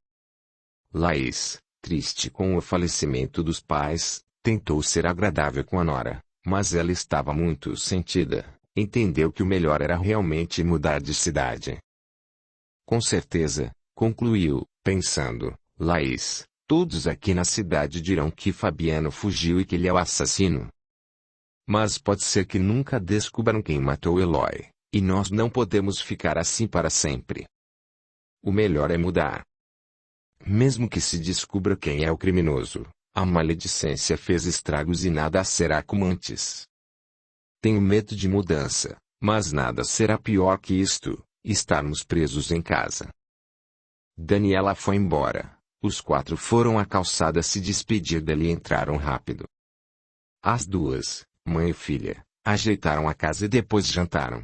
Laís, triste com o falecimento dos pais, tentou ser agradável com a nora, mas ela estava muito sentida, entendeu que o melhor era realmente mudar de cidade. Com certeza, concluiu, pensando, Laís, todos aqui na cidade dirão que Fabiano fugiu e que ele é o assassino. Mas pode ser que nunca descubram quem matou Eloy, e nós não podemos ficar assim para sempre. O melhor é mudar. Mesmo que se descubra quem é o criminoso, a maledicência fez estragos e nada será como antes. Tenho medo de mudança, mas nada será pior que isto, estarmos presos em casa. Daniela foi embora. Os 4 foram à calçada se despedir dele e entraram rápido. As 2, mãe e filha, ajeitaram a casa e depois jantaram.